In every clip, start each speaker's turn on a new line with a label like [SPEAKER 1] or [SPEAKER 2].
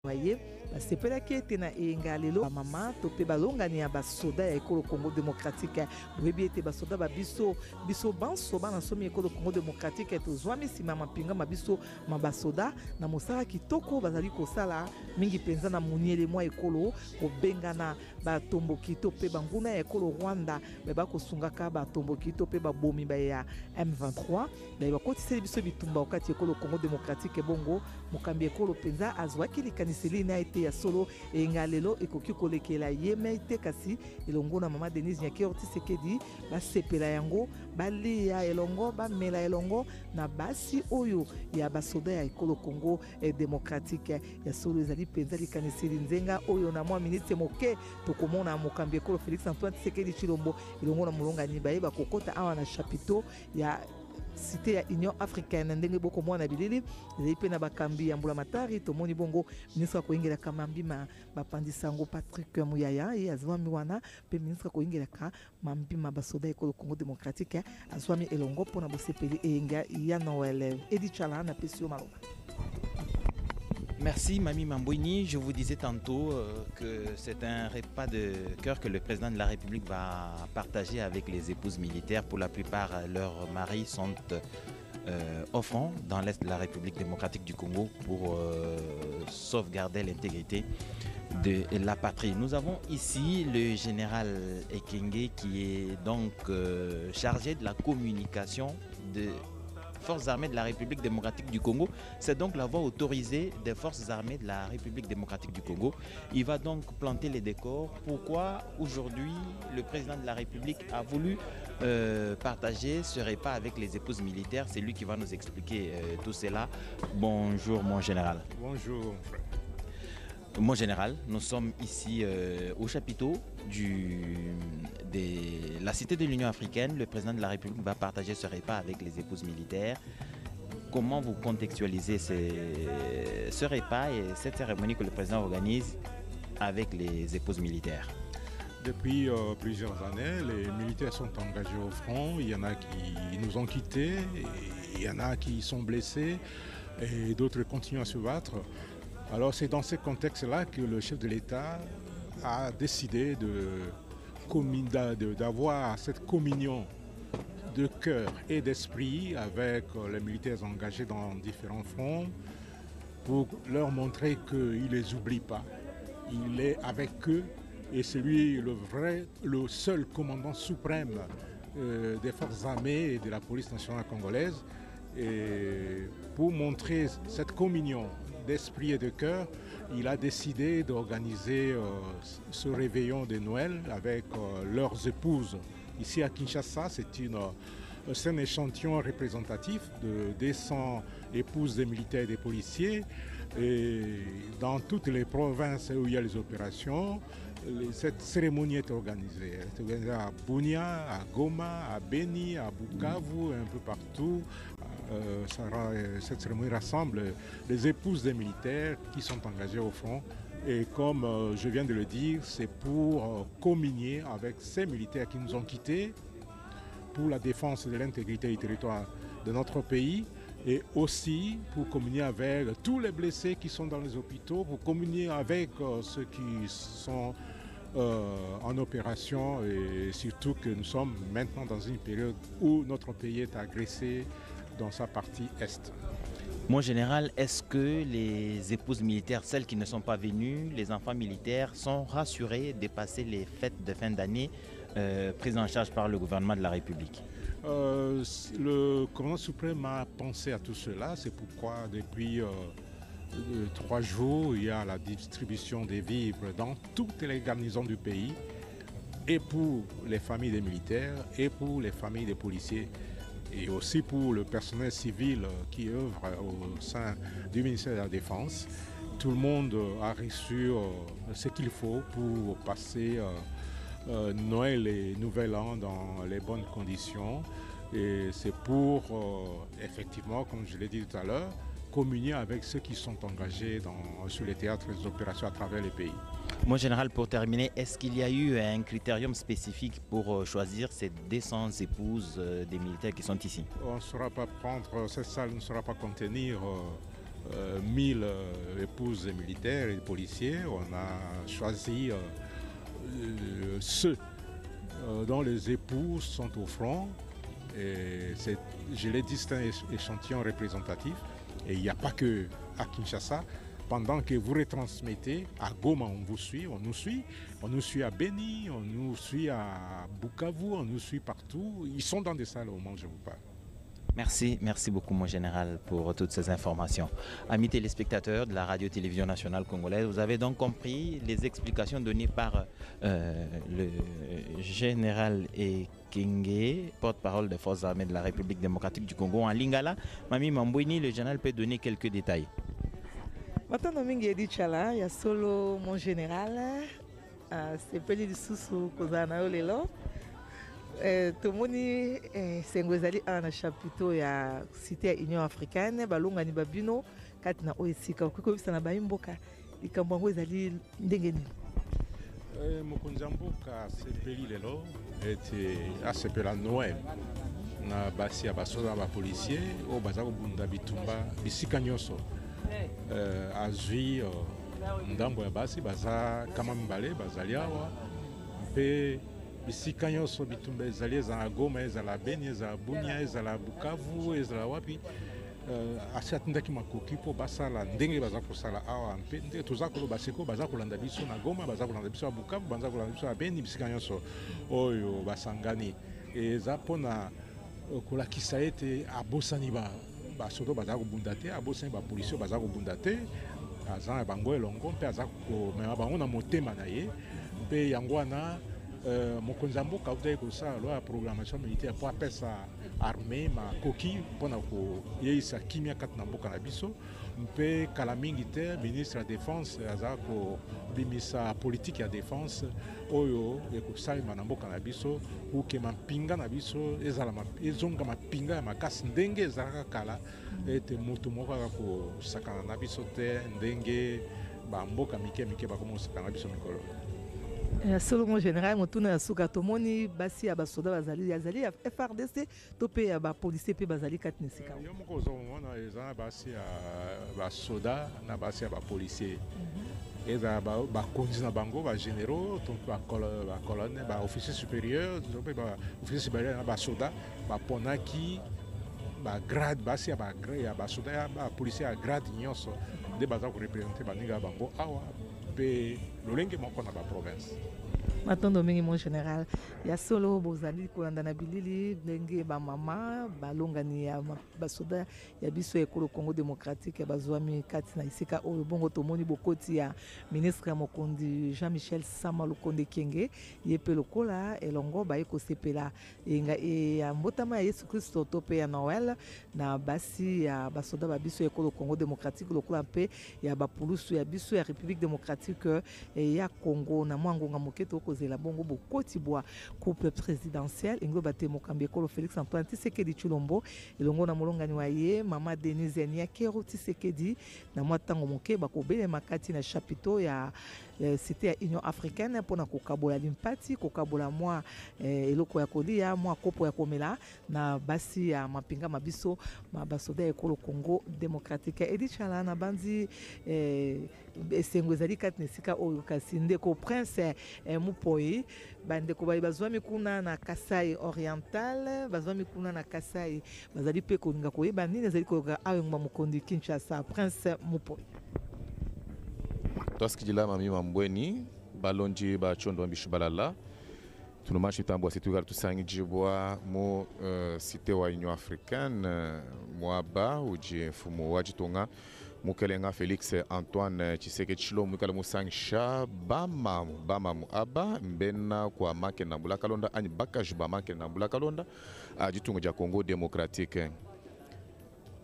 [SPEAKER 1] Voyez, c'est pas la qui était na engalelo maman topé balonga ni aba soda ya ekolo Congo démocratique webi ete ba soda ba biso banso bana somi ekolo Congo démocratique to zwami sima mapinga mabiso mabasoda na mosala kitoko bazali kosala mingi penza na muniele mwa ekolo ko bengana ba tomboki to pe banguna ya ekolo Rwanda ba ko sungaka ba tomboki to pe ba bomi ba ya M23 ba ba kotise biso bitumba okati ekolo Congo démocratique bongo mokambi ekolo penza azwaki likani Céline a été ya solo et ngalelo ekoki kolekela yeme ite kasi elongo na mama Denise Nyaki Orti Sekedi ba sepela yango bali ya elongo ba mela elongo na basi oyo ya basoda ya ekolo Congo démocratique ya solo ezali penza likani Céline nzenga oyo na mwa ministre moke tokomona mokambi ekolo Félix Antoine Sekedi Chilombo elongo na mulonga ni baye ba kokota awa na chapiteau ya cité ya Union africaine ndenge boko mwana bilili ezali na bakambi ya mbula matari tomoni bongo ministre koingela kamambi bapandisango Patrick Muyaya et azwami wana pe ministre koingela ka mambi basoda ekolo Congo démocratique azwami elongo pona bosepeli enga ya Noël Edi Chala na pesio maloba.
[SPEAKER 2] Merci Mami Mambouini. Je vous disais tantôt que c'est un repas de cœur que le président de la République va partager avec les épouses militaires. Pour la plupart, leurs maris sont au front dans l'est de la République démocratique du Congo pour sauvegarder l'intégrité de la patrie. Nous avons ici le général Ekenge qui est donc chargé de la communication de Forces armées de la République démocratique du Congo. C'est donc la voix autorisée des forces armées de la République démocratique du Congo. Il va donc planter les décors. Pourquoi aujourd'hui le président de la République a voulu partager ce repas avec les épouses militaires? C'est lui qui va nous expliquer tout cela. Bonjour mon général.
[SPEAKER 3] Bonjour.
[SPEAKER 2] Mon général, nous sommes ici au chapiteau de la cité de l'Union africaine. Le président de la République va partager ce repas avec les épouses militaires. Comment vous contextualisez ce repas et cette cérémonie que le président organise avec les épouses militaires?
[SPEAKER 3] Depuis plusieurs années, les militaires sont engagés au front. Il y en a qui nous ont quittés, il y en a qui sont blessés et d'autres continuent à se battre. Alors c'est dans ce contexte-là que le chef de l'État a décidé d'avoir cette communion de cœur et d'esprit avec les militaires engagés dans différents fronts pour leur montrer qu'il ne les oublie pas. Il est avec eux et c'est lui le seul commandant suprême des forces armées et de la police nationale congolaise. Et pour montrer cette communion d'esprit et de cœur, il a décidé d'organiser ce réveillon de Noël avec leurs épouses. Ici à Kinshasa, c'est un échantillon représentatif de 200 épouses des militaires et des policiers. Et dans toutes les provinces où il y a les opérations, cette cérémonie est organisée. Elle est organisée à Bunia, à Goma, à Beni, à Bukavu, un peu partout. Cette cérémonie rassemble les épouses des militaires qui sont engagés au front. Et comme je viens de le dire, c'est pour communier avec ces militaires qui nous ont quittés pour la défense de l'intégrité du territoire de notre pays et aussi pour communier avec tous les blessés qui sont dans les hôpitaux, pour communier avec ceux qui sont en opération et surtout que nous sommes maintenant dans une période où notre pays est agressé dans sa partie est.
[SPEAKER 2] Mon général, est-ce que les épouses militaires, celles qui ne sont pas venues, les enfants militaires, sont rassurés de passer les fêtes de fin d'année prises en charge par le gouvernement de la République?
[SPEAKER 3] Le commandant suprême a pensé à tout cela. C'est pourquoi depuis 3 jours, il y a la distribution des vivres dans toutes les garnisons du pays, et pour les familles des militaires, et pour les familles des policiers, et aussi pour le personnel civil qui œuvre au sein du ministère de la Défense. Tout le monde a reçu ce qu'il faut pour passer Noël et Nouvel An dans les bonnes conditions. Et c'est pour, effectivement, comme je l'ai dit tout à l'heure, communier avec ceux qui sont engagés sur les théâtres des opérations à travers les pays.
[SPEAKER 2] Mon général, pour terminer, est-ce qu'il y a eu un critérium spécifique pour choisir ces 200 épouses des militaires qui sont ici?
[SPEAKER 3] On ne saura pas prendre, cette salle ne saura pas contenir 1000 épouses militaires et policiers. On a choisi ceux dont les époux sont au front. Et je l'ai dit, c'est un échantillon représentatif. Et il n'y a pas que à Kinshasa. Pendant que vous retransmettez, à Goma, on vous suit, on nous suit à Beni, on nous suit à Bukavu, on nous suit partout. Ils sont dans des salles au moment où je vous parle.
[SPEAKER 2] Merci beaucoup mon général pour toutes ces informations. Amis téléspectateurs de la radio-télévision nationale congolaise, vous avez donc compris les explications données par le général Ekenge, porte-parole des forces armées de la République démocratique du Congo en Lingala. Mami Mambouini, le général peut donner quelques détails.
[SPEAKER 1] Matano mingi edi chala ya solo mon général sepeli lisusu kozala yo lelo tomoni sengo ezali na chapiteau ya cité ya Union africaine balongani babino kati na oyo esika okoki koyebisa na bayimboka likambo yango ezali ndenge nini?
[SPEAKER 3] Mokonzi ya mboka asepeli lelo ete asepela Noël na basi ya basoda na bapolisier oyo baza kobunda bitumba bisika nyonso. Azwi ndambo ya basi baza kama mibale bazali awa mpe bisika nyonso bitumba ezali ezala Goma ezala Beni ezala Bunia ezala Bukavu ezala wapi asi atindaki makoki mpo basala ndenge baza kosala awa mpe ndenge toza koloba siko baza kolanda biso na Goma baza kolanda biso ya Bukavu baza kolanda biso ya Beni bisika nyonso oyo basangani eza mpona kolakisa ete abosani basodo baza kobunda te abosani bapolisi baza kobunda te aza na bango elongo mpe aza komema bango na motema na ye mpe yango wana mokonzi ya mboka autaki kosala loi ya programmation militaire mpo apesa armée makoki mpona koyeisa kimia kati na mboka na biso mpe kala mingi te ministre ya défense aza kobimisa politike ya défense oyo ekosalema na mboka na biso uke mampinga na biso ezonga mapinga ya makasi ndenge ezalaka kala ete moto moko aka kosakana na biso te ndenge bamboka mike mike bakoma kosakana na biso mikolo.
[SPEAKER 1] Solo mon général motuna ya suka tomoni basi ya basoda bazali ya FRDC to pe ya bapolisier pe bazali kati na esika
[SPEAKER 3] yo moko ozomona eza na basi ya basoda na basi ya bapolisier eza bakonzi na bango bagénéraux to bacolonne baofficier supérieur to pe baofficier supérieur na basoda baponaki bagrade basi ya basoda ya bapolisier ya grade nyonso nde baza korepresente baninga ya bango awa mpe lolenge moko na baprovince.
[SPEAKER 1] Matondo mingi mon général ya solo bozali kolanda na bilili ndenge bamama balongani ya basoda ya biso ekolo Congo démocratique ya bazwami kati na isika oyo bongo tomoni bokoti ya ministre ya mokonzi Jean-Michel Sama Lukonde Kenge ye pe lokola elongo baye kosepela ya mbotama ya Yesu Kristo to pe ya Noël na basi ya basoda ba biso ekolo Congo démocratique lokola mpe ya bapulusu ya biso ya République démocratique ya Congo na mwangonga moketo kozela bongo bokoti bwa couple présidentiel engloba te mokambi ekolo Félix Antoine Tshisekedi Tshilombo elongo na molongani wa ye mama Denise Nyakero Tshisekedi na mwa tango moke bakobelema kati na chapiteau ya cité ya Union africaine mpona kokabola limpati kokabola mwa eloko ya kolia mwa kopo ya komela na basi ya mapinga mabiso basoda ekolo Congo démocratique edi chala na banzi esengo ezali kati na esika oyo kasi ndeko prince Mupoi bandeko bazwami kuna na Kasai oriental bazwami kuna na Kasai bazali pe kolinga koyeba nini ezali koyoka ayongwa mokondi Kinshasa prince Mupoi.
[SPEAKER 4] Twasikijila mami mambweni balonji bachondo wambishu balala tunumashi tambwa situgar tusangijibwa mu cité wa Union africaine mwaba uji mfumo wajitonga mukelenga Félix Antoine Tshisekedi Tshilombo mukala musangisha bamamu aba mbena kwa make na mbula kalonda ani bakaji ba make na mbula kalonda ajitungo ja Congo démocratique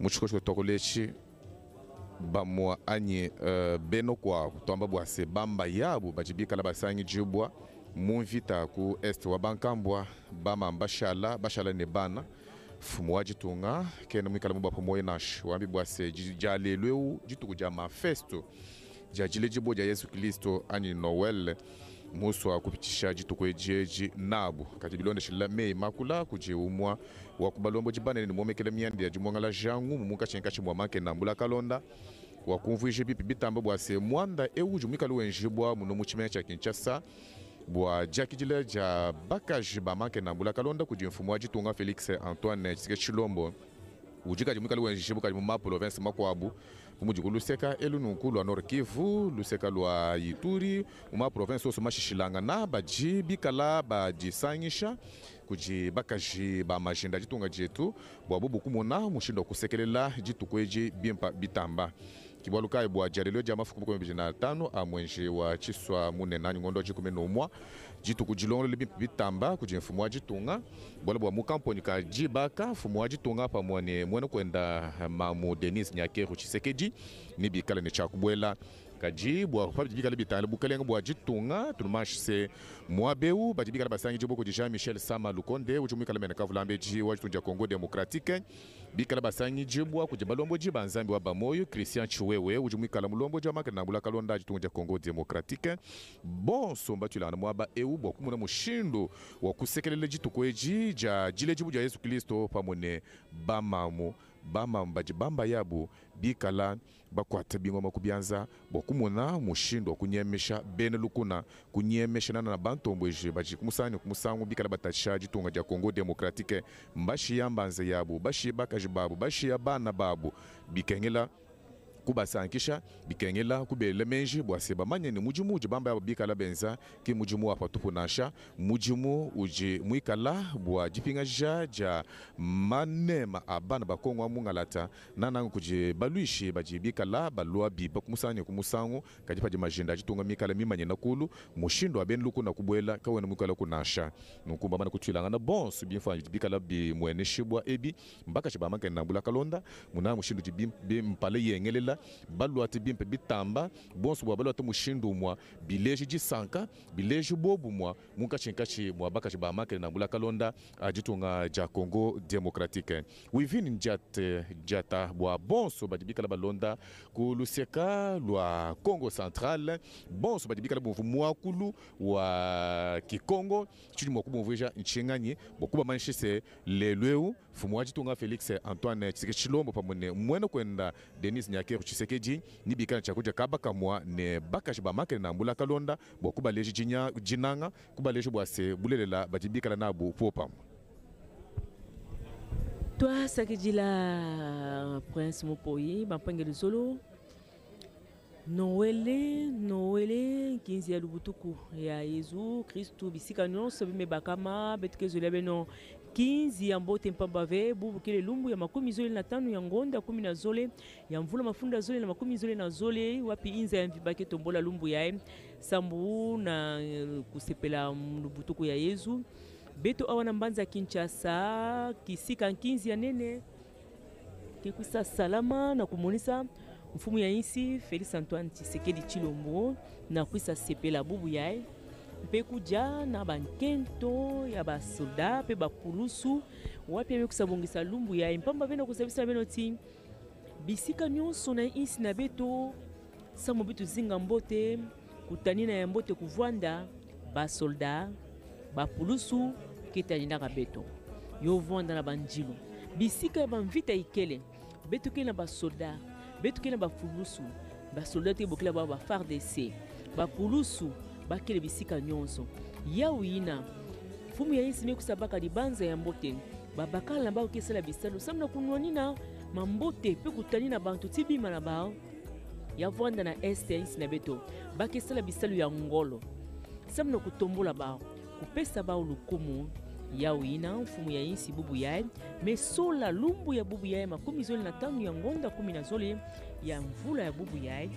[SPEAKER 4] muchikoshko tokolechi bamwa anyi beno kwa kutomba bwase bamba yabu bajibikala basangi jibwa munvita ku est wa bankambwa bama bashala ne bana fumu wajitunga kene mwikala mba pomoye nash wambi bwase jalelweu jituku ja mafesto ja jilejibo ja Yesu Kristo ani Noël muso kupitisha jituko jeji nabu kati bilonde shila mei makula kuje umwa wakubalombo jibane ni momekele miandi ya jumwangala jangu muka chenka chimwa make nambula kalonda wakumvuije bipi bitamba bwase mwanda euju mwikalu wenjibwa muno muchimenya cha Kinshasa bwa jakijile ja bakaji bamake nambula kalonda kuje mfumu wajitunga Felix Antoine Tshisekedi Tshilombo ujika jumwikalu wenjibwa kali mu province makwabu kumujiku luseka elu nunkulu Nord Kivu luseka lwa Ituri uma province oso mashishilanga na baji bikala bajisanyisha kuji bakaji ba majinda jitunga jetu bwa bubu kumona mushindo kusekelela jitukweji bimpa bitamba kibwalukai bwa jarelo jama fuku 15 amwenje wa chiswa munena ngondo jikume nomwa jitu kujilongo libimpa bitamba kuji mfumu wajitunga bwala bwa mukamponi ka jibaka mfumu wajitunga pamwane mwene kwenda mamu Denis Nyakeru Tshisekedi ni bikala ne chakubwela kaji bwa pabijibika libitala bukalenga bwa jitunga tulumashise mwabeu bajibika basangi jibo ko Jean Michel Sama Lukonde ujumika lemena kavulambe ji wajitunja Congo Democratique bikala basangi jibwa kujibalombo jibanzambi wa bamoyo Christian Chiwewe ujumika la mulombo jama kana nambula kalonda jitunja Congo Democratique bon somba tulana mwaba eu bwa kumuna mushindo wa kusekelele jitukweji ja jile jibu ja Yesu Kristo pamone bamamu bamba yabu bikala bakwata bingoma kubyanza bokumuna mushindo kunyemesha bene lukuna kunyemesha nana bantombweje baji kumusani kumusangu bikala batasha jitunga ja Congo Democratique mbashi yambanze yabu bashi bakaji babu bashi abana babu bikengela kubasankisha bikengela kubele menji bwaseba manyene mujimu jibamba yabo bikala benza ki mujimu apatupu nasha mujimu uji mwikala bwa jipinga ja manema abana bakongwa mungalata nanangu kuji baluishi bajibikala balua biba kumusanya kumusangu kajipa majinda jitunga mikala mimanye nakulu mushindo aben luku na kubwela kawena mwikala kunasha nukumba mana kutwilanga na bonsu bimfa bikala bi mwene shibwa ebi mbaka chibama kana nambula kalonda muna mushindo mpale yengelela balu ati bimpe bitamba bonso bwa balu ati mushindu mwa bileji jisanka bileji bobu mwa munka chinkachi mwa baka chibama kana nambula kalonda ajitunga ja Congo Democratique wivini jata bwa bonso badibika la balonda kuluseka lwa Congo Central bonso badibika la mvu mwakulu wa Kikongo chini mwa kubumvuja nchinganye bokuba manchise lelweu fumu ajitunga Felix Antoine Tshisekedi Tshilombo pamone mweno kwenda Denis Nyakeru Tshisekedi ni bikana chakuja kabaka mwa ne bakaji bamake na mbula kalonda bokuba leji jinanga kuba leji bwase bulelela badibika la nabu popa.
[SPEAKER 5] Toi, Sakidila Prince Mopoyi, Bampangeli Solo, Noele, 15 ya Lubutuku ya Yesu Kristu bisika nyonso bime bakama betikezo lebeno 15 ya mbote mpambave bubu kile lumbu ya makumi zole na tano ya ngonda 10 na zole ya mvula mafunda zole na makumi zole na zole wapi inza ya mvibake tombola lumbu ya sambu na kusepela Lubutuku ya Yesu beto awana mbanza Kinshasa kisika 15 ya nene kikuisa salama na kumonisa mfumu ya insi Felix Antoine Tshisekedi Tshilombo na kuisa sepela bubu yae mpe kuja na bankento ya basolda pe bapulusu wapi amekusabongisa lumbu yae mpamba vena kusabisa beno ti bisika nyonso na insi na beto samo bitu zinga mbote kutanina ya mbote kuvwanda basolda bapulusu kitaninaka beto yo vwanda na banjilo bisika ya banvita ikele beto kele na basolda beto kele na bapulusu basolda te bokela ba FARDC bapulusu bakele bisika nyonso yawina fumu ya insi mekusabaka libanza ya mbote babakala na bao kesala bisalo samna kunwanina mambote pe kutanina bantu tibima na bao ya vwanda na este ya insi na beto bakesala bisalo ya ngolo samna kutombola bao kupesa bao lukumu yawina mfumu ya insi bubu yae mesola lumbu ya bubu yae makumi zole na tano ya ngonda 10 na zole ya mvula ya bubu yae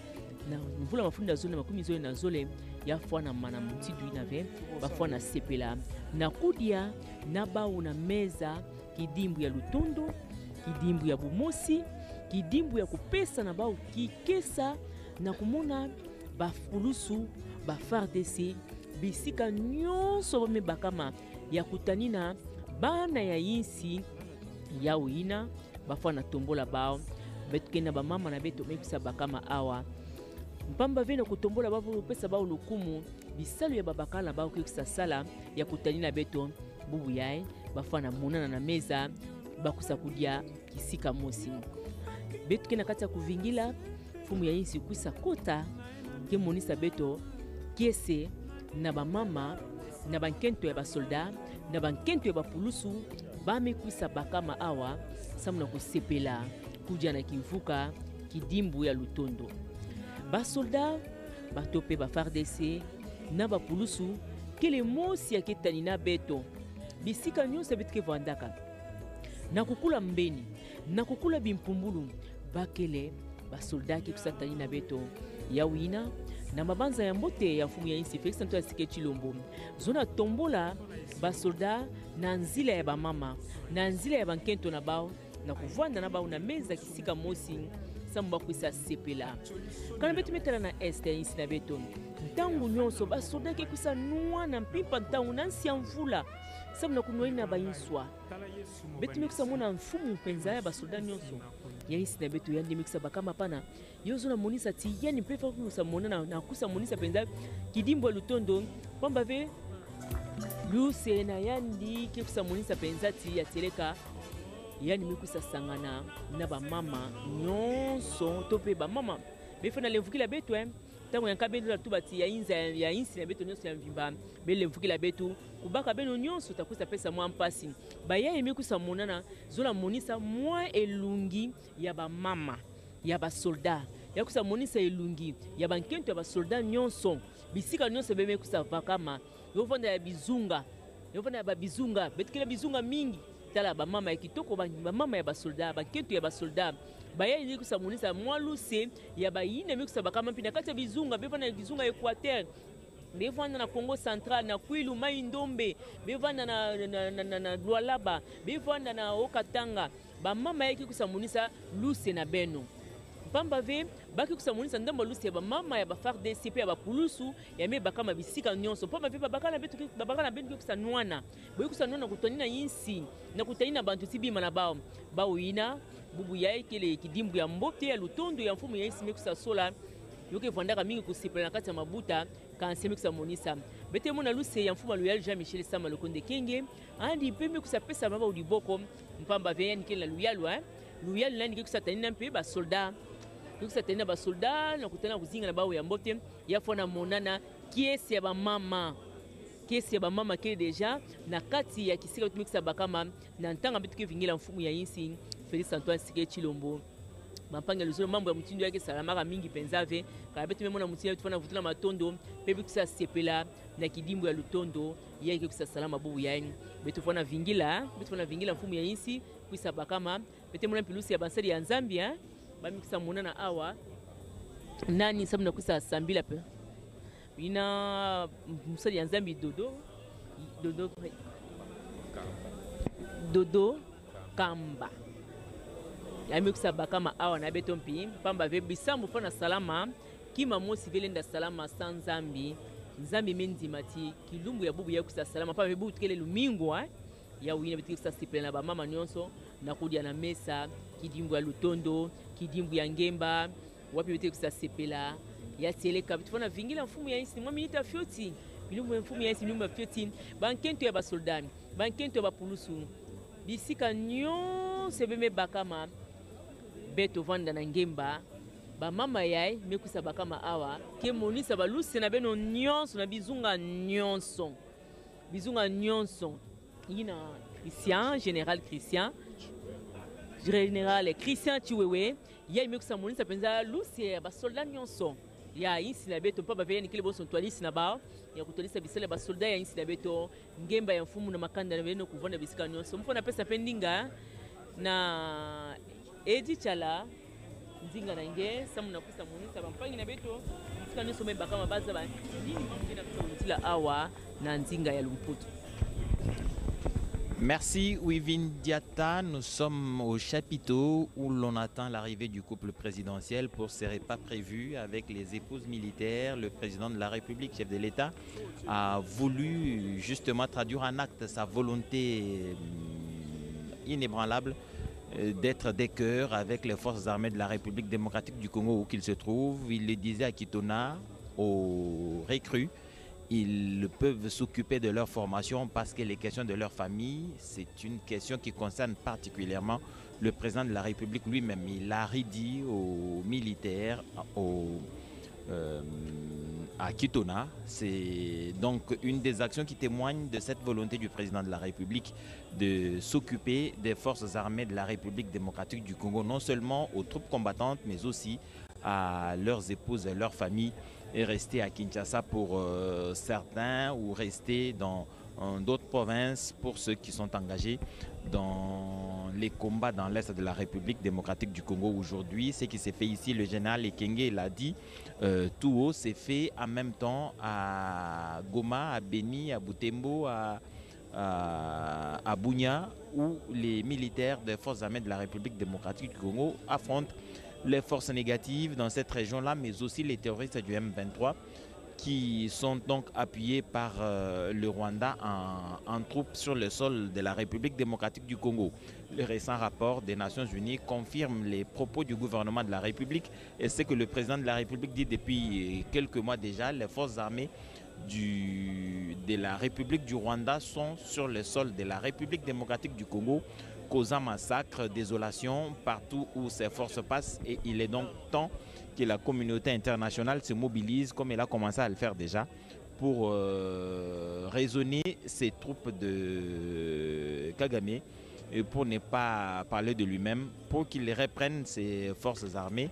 [SPEAKER 5] na mvula mafunda zole makumi zole na zole ya fwana mana mutidu inave bafwana sepela na kudia na bao na meza kidimbu ya lutondo kidimbu ya bumosi kidimbu ya kupesa na bao kikesa na kumona bafulusu ba FARDC bisika nyonso bame bakama ya kutanina bana ya insi ya wina bafana tombola bao betukena ba mama na beto mekisa bakama awa mpamba ve na kutombola bapesa bao lokumu bisalo ya babakala bao kokisa sala ya kutani na beto bubu yaye bafana monana na meza bakusa kudia kisika mosi beto kena kati ya kuvingila fumu ya insi kuisa kota ke monisa beto kiese na bamama na bankento ya basolda na bankento ya bapulusu bamekuisa bakama awa samuna kusepela kuja na kivuka kidimbu ya lutondo basolda batope ba FARDC na bapulusu kele mosi aketani na beto bisika nyonso betike vandaka na kukula mbeni na kukula bimpumbulu bakele basolda ke kusatani na beto ya wina na mabanza ya mbote ya mfumu ya insi Félix Antoine Tshisekedi Tshilombo zona tombola basolda na nzila ya bamama na nzila ya bankento na bao na kuvanda na bao na meza kisika mosi samba kuisa sepela kana betu metala na este ya insi na beto ntangu nyonso basolda ke kuisa nuwa na mpimpa ntangu na nsi ya mvula sabu na kunoini na bainswa betu mekusa mona mfumu mpenza ya basolda nyonso ya insi na beto yandi mekusa bakama pana yozo na monisa ti yani mpefa kusa mona na kusa monisa penza kidimbo lutondo pamba ve luse na yandi ke kusa monisa penza ti ya teleka yani mekusa sangana na bamama nyonso to pe bamama befana lemvukila beto tango yanka bendo la tubati ya insi na beto nyonso ya mvimba belemvukila beto kubaka beno nyonso takusa pesa mwa mpasi bayaye mekusa monana zola monisa mwa elungi ya bamama ya basolda ya kusa monisa elungi ya bankento ya basolda nyonso bisika nyonso bemekusa vakama yovanda ya bizunga yovanda ya babizunga betukila bizunga mingi tala bamama ya kitoko bamama ya basolda bankento ya basolda bayaye ni kusa monisa mwa luse ya bayine mekusa bakama mpina kati ya bizunga bevanda ya bizunga Equateur bevanda na Congo Central na Kwilu Mai Ndombe bevanda na Lualaba bevanda na Okatanga bamama yaki kusamunisa luse na beno pamba ve baki kusamunisa ndamba luse ya bamama ya FARDC pe ya bapulusu ya me bakama bisika nyonso pamba ve babakana betu babakana betu kusanwana boyi kusanwana kutoni na yinsi na kutani na bantu tibima na bao ina bubu yaye kele kidimbu ya mbote ya lutondo ya mfumu ya yinsi mekusa sola yoke vandaka mingi kusipela na kati ya mabuta kansemi kusamonisa bete mona luse ya mfuma Loyal Jean Michel Sama Lokonde Kenge andi pembe kusapesa maba udiboko mpamba veyani kele Loyal Loyal nani kusatani na mpe ba soldat kusatani na ba soldat na kutana kuzinga na bao ya mbote ya fona monana kiesi ya ba mama kele deja na kati ya kisika tumikisa bakama na ntanga bitu vingila mfumu ya insi Félix Antoine Tshisekedi Tshilombo mapanga luzolo mambo ya mutindo yake salamaka mingi penzave kala betu memona mutindo tufana vutula matondo pebi kusa sepela na kidimbo ya lutondo yake kusa salama bubu yaini betu fana vingila mfumu ya insi kuisa bakama bete mona pilusi ya bansari ya Zambia bami kusa monana awa nani sabu na kusa sambila pe ina msari ya Zambia dodo kamba yamikusa bakama awa na beto mpi pamba ve bisambu fana salama kima mosi velenda salama san Nzambi mendimati kilumbu ya bubu ya kusa salama pamba ve bubu tukele lumingo ya wina bitu kusa sipela na bamama nyonso na kudia na mesa kidimbu ya lutondo kidimbu ya ngemba wapi bitu kusa sipela ya teleka bitu fana vingila mfumu ya insi mwa minita fioti bilumbu ya mfumu ya insi bilumbu ya fioti bankento ya basoldani bankento ya bapulusu bisika nyonso beme bakama beto vanda na ngemba bamama yaye mekusa bakama awa ke monisa balusi na beno nyonso na bizunga nyonso ina général Christian Chiwewe yaye mekusa monisa penza lusi ya basolda nyonso ya insi na beto mpa baveyani kile boso ntwalisi na bao ya kutolisa bisala basolda ya insi na beto ngemba ya mfumu na makanda na beno kuvanda bisika nyonso mfona pesa pendinga na Edi Chala nzinga na nge samu na kusa monisa bampangi na beto bisika nyonso me bakama baza ba nini mungina kusa mutila awa na nzinga ya Lumputu.
[SPEAKER 2] Merci Wivin Diata. Nous sommes au chapiteau où l'on attend l'arrivée du couple présidentiel pour ces repas prévus avec les épouses militaires. Le président de la République, chef de l'État, a voulu justement traduire en acte sa volonté inébranlable d'être des cœurs avec les forces armées de la République démocratique du Congo où qu'ils se trouvent. Il le disait à Kitona, aux recrues, ils peuvent s'occuper de leur formation parce que les questions de leur famille, c'est une question qui concerne particulièrement le président de la République lui-même. Il a redit aux militaires, à Kitona. C'est donc une des actions qui témoigne de cette volonté du président de la République de s'occuper des forces armées de la République démocratique du Congo, non seulement aux troupes combattantes, mais aussi à leurs épouses et leurs familles, et rester à Kinshasa pour certains ou rester dans d'autres provinces pour ceux qui sont engagés dans les combats dans l'Est de la République démocratique du Congo aujourd'hui. Ce qui s'est fait ici, le général Ekenge l'a dit, tout haut, s'est fait en même temps à Goma, à Beni, à Butembo, à Bunia, où les militaires des forces armées de la République démocratique du Congo affrontent les forces négatives dans cette région-là, mais aussi les terroristes du M23 qui sont donc appuyés par le Rwanda en troupes sur le sol de la République démocratique du Congo. Le récent rapport des Nations Unies confirme les propos du gouvernement de la République et ce que le président de la République dit depuis quelques mois déjà. Les forces armées de la République du Rwanda sont sur le sol de la République démocratique du Congo, causant massacre, désolation partout où ces forces passent, et il est donc temps que la communauté internationale se mobilise comme elle a commencé à le faire déjà pour raisonner ces troupes de Kagame et pour ne pas parler de lui-même, pour qu'il reprenne ses forces armées,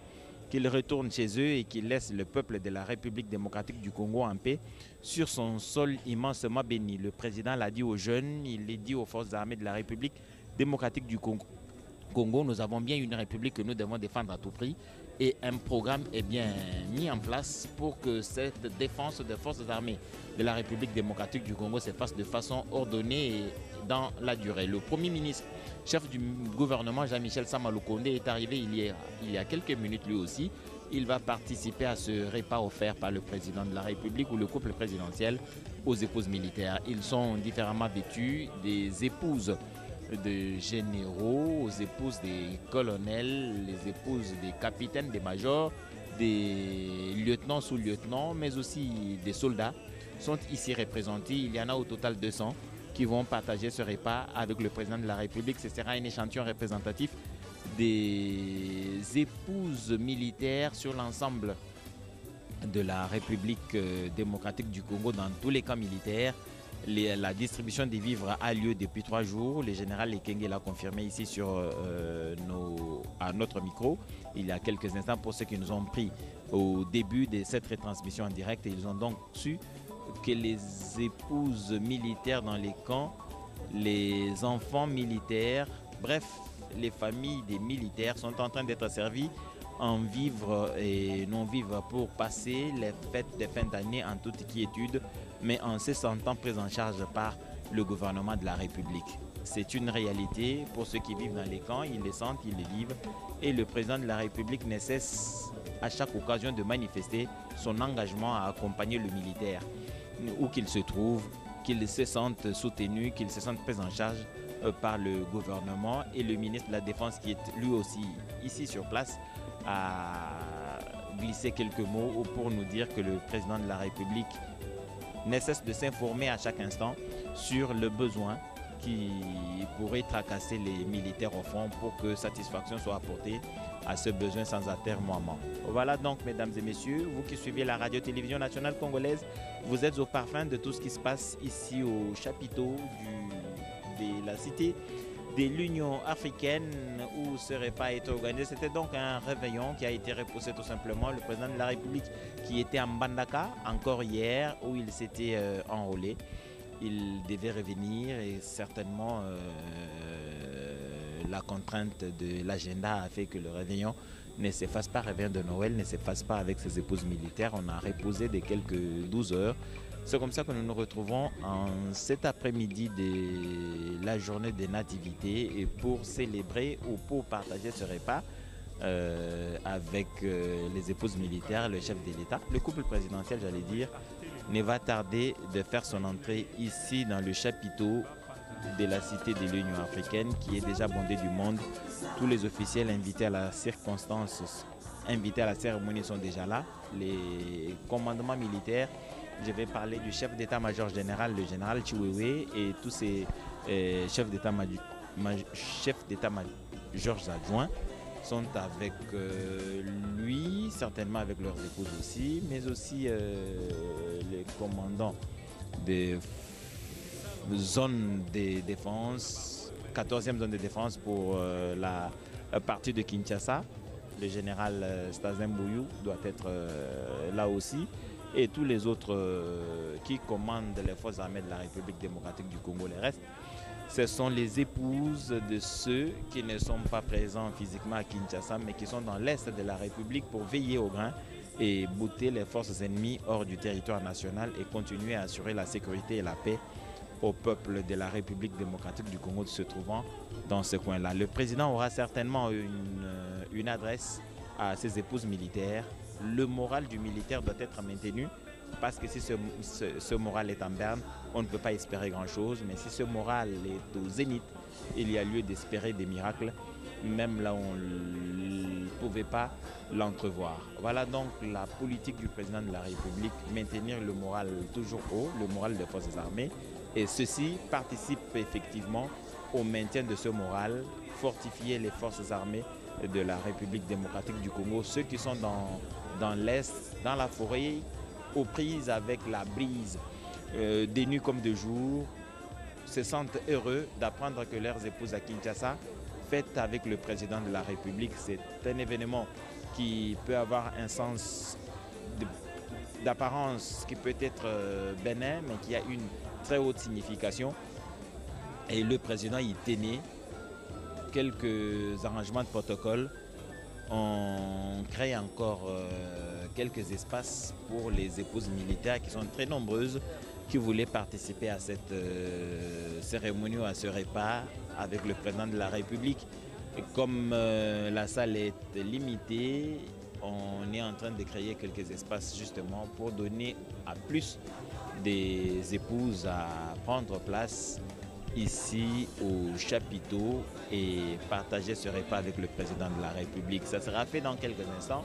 [SPEAKER 2] qu'il retourne chez eux et qu'il laisse le peuple de la République démocratique du Congo en paix sur son sol immensement béni. Le président l'a dit aux jeunes, il l'a dit aux forces armées de la République démocratique du Congo. Nous avons bien une république que nous devons défendre à tout prix et un programme est bien mis en place pour que cette défense des forces armées de la République démocratique du Congo se fasse de façon ordonnée et dans la durée. Le Premier ministre, chef du gouvernement Jean-Michel Sama Lukonde est arrivé il y a quelques minutes lui aussi. Il va participer à ce repas offert par le président de la République ou le couple présidentiel aux épouses militaires. Ils sont différemment vêtus, des épouses de généraux, aux épouses des colonels, les épouses des capitaines, des majors, des lieutenants, sous-lieutenants, mais aussi des soldats sont ici représentés. Il y en a au total 200 qui vont partager ce repas avec le président de la République. Ce sera un échantillon représentatif des épouses militaires sur l'ensemble de la République démocratique du Congo dans tous les camps militaires. La distribution des vivres a lieu depuis 3 jours. Le général Ekenge l'a confirmé ici à notre micro il y a quelques instants pour ceux qui nous ont pris au début de cette retransmission en direct. Et ils ont donc su que les épouses militaires dans les camps, les enfants militaires, bref, les familles des militaires sont en train d'être servies en vivres et non-vivres pour passer les fêtes de fin d'année en toute quiétude, mais en se sentant pris en charge par le gouvernement de la République. C'est une réalité pour ceux qui vivent dans les camps, ils les sentent, ils les vivent, et le président de la République ne cesse à chaque occasion de manifester son engagement à accompagner le militaire, où qu'il se trouve, qu'il se sente soutenu, qu'il se sente pris en charge par le gouvernement, et le ministre de la Défense qui est lui aussi ici sur place a glissé quelques mots pour nous dire que le président de la République ne cesse de s'informer à chaque instant sur le besoin qui pourrait tracasser les militaires au fond pour que satisfaction soit apportée à ce besoin sans atermoiement. Voilà donc, mesdames et messieurs, vous qui suivez la radio-télévision nationale congolaise, vous êtes au parfum de tout ce qui se passe ici au chapiteau de la cité de l'Union africaine où ce repas a été organisé. C'était donc un réveillon qui a été repoussé tout simplement. Le président de la République qui était en Mbandaka encore hier où il s'était enrôlé. Il devait revenir et certainement la contrainte de l'agenda a fait que le réveillon ne se fasse pas, réveillon de Noël ne se fasse pas avec ses épouses militaires. On a reposé de quelques 12 heures. C'est comme ça que nous nous retrouvons en cet après-midi de la journée des nativités et pour célébrer ou pour partager ce repas avec les épouses militaires, le chef de l'État. Le couple présidentiel, j'allais dire, ne va tarder de faire son entrée ici dans le chapiteau de la cité de l'Union africaine qui est déjà bondée du monde. Tous les officiels invités à la circonstance, invités à la cérémonie sont déjà là. Les commandements militaires, je vais parler du chef d'état-major général, le général Chiwewe, et tous ces chefs d'état-major adjoints sont avec lui, certainement avec leurs épouses aussi, mais aussi les commandants des zones de défense, 14e zone de défense pour la partie de Kinshasa. Le général Stasin Bouyou doit être là aussi. Et tous les autres qui commandent les forces armées de la République démocratique du Congo, les restes, ce sont les épouses de ceux qui ne sont pas présents physiquement à Kinshasa, mais qui sont dans l'est de la République pour veiller au grain et bouter les forces ennemies hors du territoire national et continuer à assurer la sécurité et la paix au peuple de la République démocratique du Congo se trouvant dans ce coin-là. Le président aura certainement une adresse à ses épouses militaires. Le moral du militaire doit être maintenu parce que si ce moral est en berne, on ne peut pas espérer grand-chose. Mais si ce moral est au zénith, il y a lieu d'espérer des miracles, même là où on ne pouvait pas l'entrevoir. Voilà donc la politique du président de la République, maintenir le moral toujours haut, le moral des forces armées. Et ceci participe effectivement au maintien de ce moral, fortifier les forces armées de la République démocratique du Congo, ceux qui sont dans l'Est, dans la forêt, aux prises avec la brise, des nuits comme de jour, se sentent heureux d'apprendre que leurs épouses à Kinshasa fêtent avec le président de la République. C'est un événement qui peut avoir un sens d'apparence qui peut être bénin, mais qui a une très haute signification. Et le président y tenait. Quelques arrangements de protocole. On crée encore quelques espaces pour les épouses militaires qui sont très nombreuses, qui voulaient participer à cette cérémonie ou à ce repas avec le président de la République. Et comme la salle est limitée, on est en train de créer quelques espaces justement pour donner à plus des épouses à prendre place ici au chapiteau et partager ce repas avec le président de la République. Ça sera fait dans quelques instants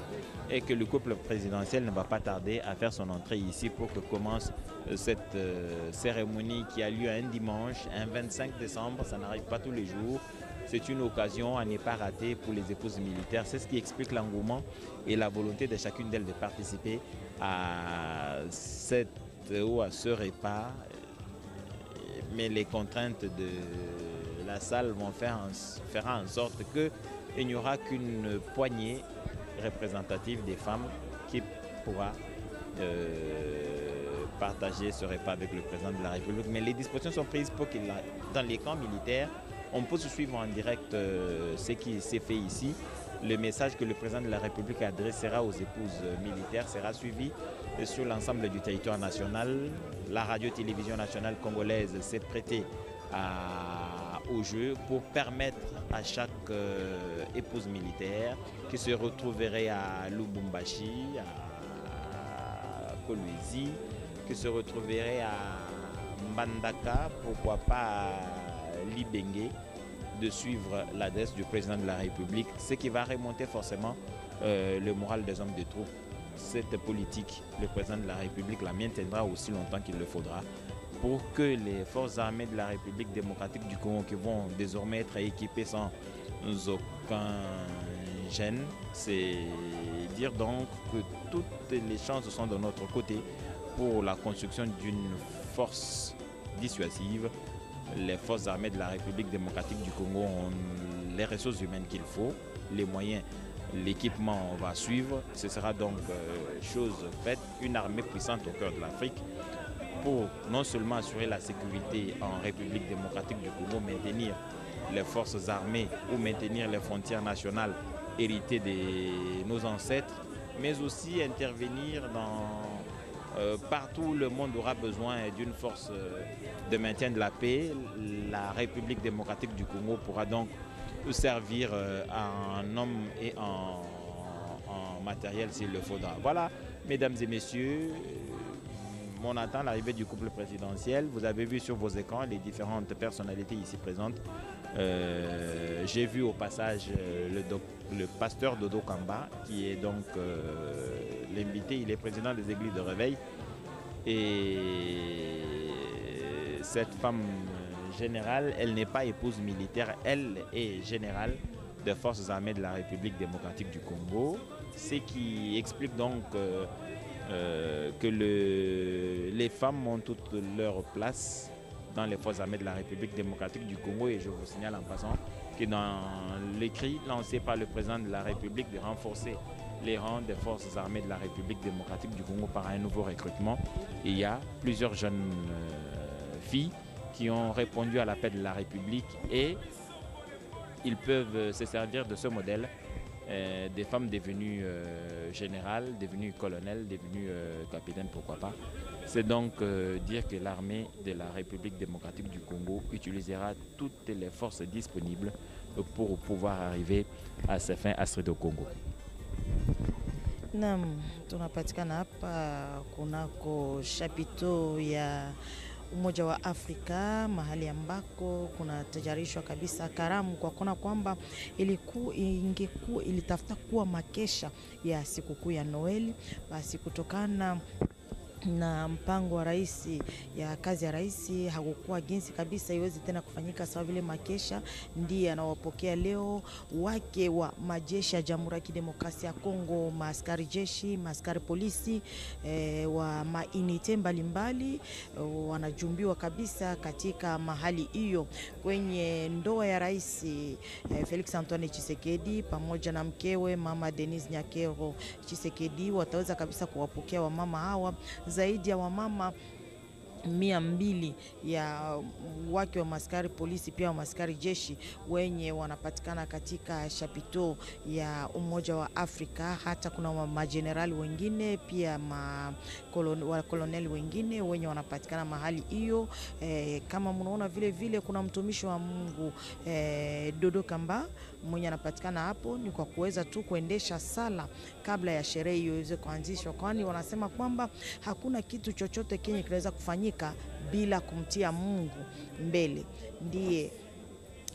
[SPEAKER 2] et que le couple présidentiel ne va pas tarder à faire son entrée ici pour que commence cette cérémonie qui a lieu un dimanche, un 25 décembre. Ça n'arrive pas tous les jours. C'est une occasion à ne pas rater pour les épouses militaires. C'est ce qui explique l'engouement et la volonté de chacune d'elles de participer à ce repas. Mais les contraintes de la salle vont faire en sorte qu'il n'y aura qu'une poignée représentative des femmes qui pourra partager ce repas avec le président de la République. Mais les dispositions sont prises pour que dans les camps militaires, on peut suivre en direct ce qui s'est fait ici. Le message que le président de la République adressera aux épouses militaires sera suivi sur l'ensemble du territoire national. La radio-télévision nationale congolaise s'est prêtée au jeu pour permettre à chaque épouse militaire qui se retrouverait à Lubumbashi, à Kolwezi, qui se retrouverait à Mbandaka, pourquoi pas à Libenge, de suivre l'adresse du président de la République, ce qui va remonter forcément le moral des hommes de troupe. Cette politique, le président de la République la maintiendra aussi longtemps qu'il le faudra pour que les forces armées de la République démocratique du Congo, qui vont désormais être équipées sans aucun gêne, c'est dire donc que toutes les chances sont de notre côté pour la construction d'une force dissuasive. Les forces armées de la République démocratique du Congo ont les ressources humaines qu'il faut, les moyens, l'équipement va suivre. Ce sera donc chose faite, une armée puissante au cœur de l'Afrique pour non seulement assurer la sécurité en République démocratique du Congo, maintenir les forces armées ou maintenir les frontières nationales héritées de nos ancêtres, mais aussi intervenir partout où le monde aura besoin d'une force de maintien de la paix. La République démocratique du Congo pourra donc servir en hommes et en matériel s'il le faudra. Voilà, mesdames et messieurs, on attend l'arrivée du couple présidentiel. Vous avez vu sur vos écrans les différentes personnalités ici présentes. J'ai vu au passage le pasteur Dodo Kamba, qui est donc l'invité. Il est président des églises de Réveil. Et cette femme générale, elle n'est pas épouse militaire, elle est générale des forces armées de la République démocratique du Congo. Ce qui explique donc que les femmes ont toute leur place dans les forces armées de la République démocratique du Congo. Et je vous signale en passant que dans l'écrit lancé par le président de la République de renforcer les rangs des forces armées de la République démocratique du Congo par un nouveau recrutement, il y a plusieurs jeunes filles qui ont répondu à l'appel de la République et ils peuvent se servir de ce modèle. Des femmes devenues générales, devenues colonels, devenues capitaines, pourquoi pas. C'est donc dire que l'armée de la République démocratique du Congo utilisera toutes les forces disponibles pour pouvoir arriver à ses fins à Stade Congo.
[SPEAKER 6] Naam, tunapatikana hapa kunako chapiteau ya Umoja wa Afrika, mahali ambako kuna tajarishwa kabisa karamu kwa kuona kwamba ilitafuta kuwa makesha ya sikukuu ya Noeli. Basi kutokana na mpango wa rais ya kazi ya rais hakukuwa jinsi kabisa iwezi tena kufanyika sawa vile makesha. Ndiye anawapokea leo wake wa majeshi ya Jamhuri ya Kidemokrasia ya Kongo, maaskari jeshi, maaskari polisi, wa mainite mbalimbali wanajumbiwa kabisa katika mahali hiyo kwenye ndoa ya rais Felix Antoine Tshisekedi pamoja na mkewe mama Denise Nyakero Tshisekedi. Wataweza kabisa kuwapokea wamama hawa zaidi ya wamama 200 ya wake wa maskari polisi pia wa maskari jeshi wenye wanapatikana katika chapiteau ya Umoja wa Afrika. Hata kuna majenerali wengine pia koloneli wengine wenye wanapatikana mahali hiyo. Kama mnaona vile vile kuna mtumishi wa Mungu Dodo Kamba mwenye anapatikana hapo, ni kwa kuweza tu kuendesha sala kabla ya sherehe hiyo iweze kuanzishwa, kwani wanasema kwamba hakuna kitu chochote kenye kinaweza kufanyika bila kumtia Mungu mbele. Ndiye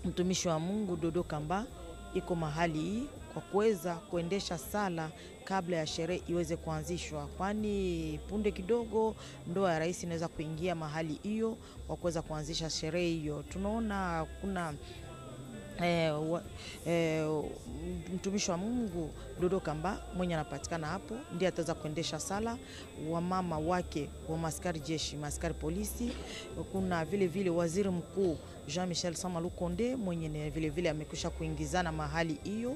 [SPEAKER 6] mtumishi wa Mungu Dodo Kamba iko mahali hii kwa kuweza kuendesha sala kabla ya sherehe iweze kuanzishwa, kwani punde kidogo ndoa ya rais inaweza kuingia mahali hiyo kwa kuweza kuanzisha sherehe hiyo. Tunaona kuna mtumishi wa Mungu Dodo Kamba mwenye anapatikana hapo, ndiye ataweza kuendesha sala. Wamama wake wa maskari jeshi, maskari polisi, kuna vile vile waziri mkuu Jean-Michel Sama Lukonde mwenye vile vile amekwisha kuingizana mahali hiyo.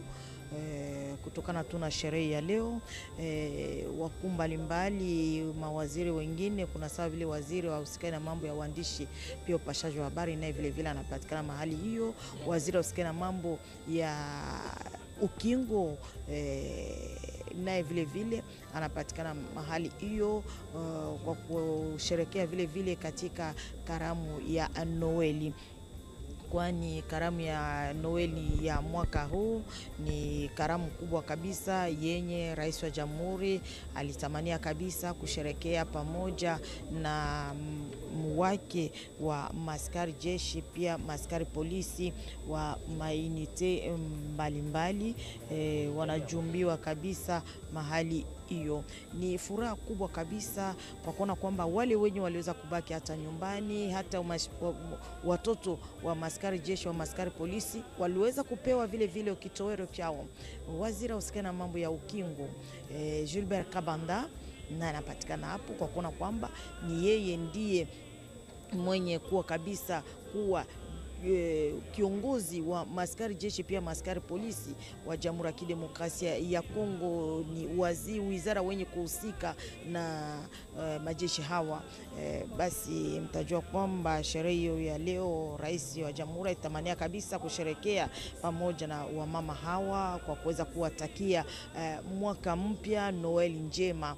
[SPEAKER 6] Kutokana tuna sherehe ya leo, wakuu mbalimbali, mawaziri wengine, kuna sawa vile waziri wa usikai na mambo ya uandishi pia upashaji wa habari naye vile vile anapatikana mahali hiyo. Waziri wa usikai na mambo ya ukingo naye vile vile anapatikana mahali hiyo kwa kusherekea vile vile katika karamu ya Noeli, kwani karamu ya Noeli ya mwaka huu ni karamu kubwa kabisa yenye rais wa jamhuri alitamania kabisa kusherekea pamoja na wake wa maskari jeshi pia maskari polisi wa mainite mbalimbali. Wanajumbiwa kabisa mahali hiyo. Ni furaha kubwa kabisa kwa kuona kwamba wale wenye waliweza kubaki hata nyumbani, hata watoto wa maskari jeshi wa maskari polisi waliweza kupewa vile vile kitowero chao. Waziri usikai na mambo ya ukingo Gilbert Kabanda na anapatikana hapo kwa kuona kwamba ni yeye ndiye mwenye kuwa kabisa kuwa kiongozi wa maskari jeshi pia maskari polisi wa Jamhuri ya Kidemokrasia ya Kongo. Ni wizara wenye kuhusika na majeshi hawa. Basi mtajua kwamba sherehe hiyo ya leo rais wa jamhuri itamania kabisa kusherekea pamoja na wamama hawa kwa kuweza kuwatakia mwaka mpya Noel njema.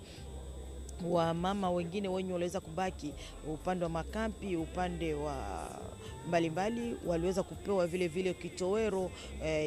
[SPEAKER 6] wa mama wengine wenye waliweza kubaki upande wa makampi, upande wa mbalimbali waliweza kupewa vile vile kitowero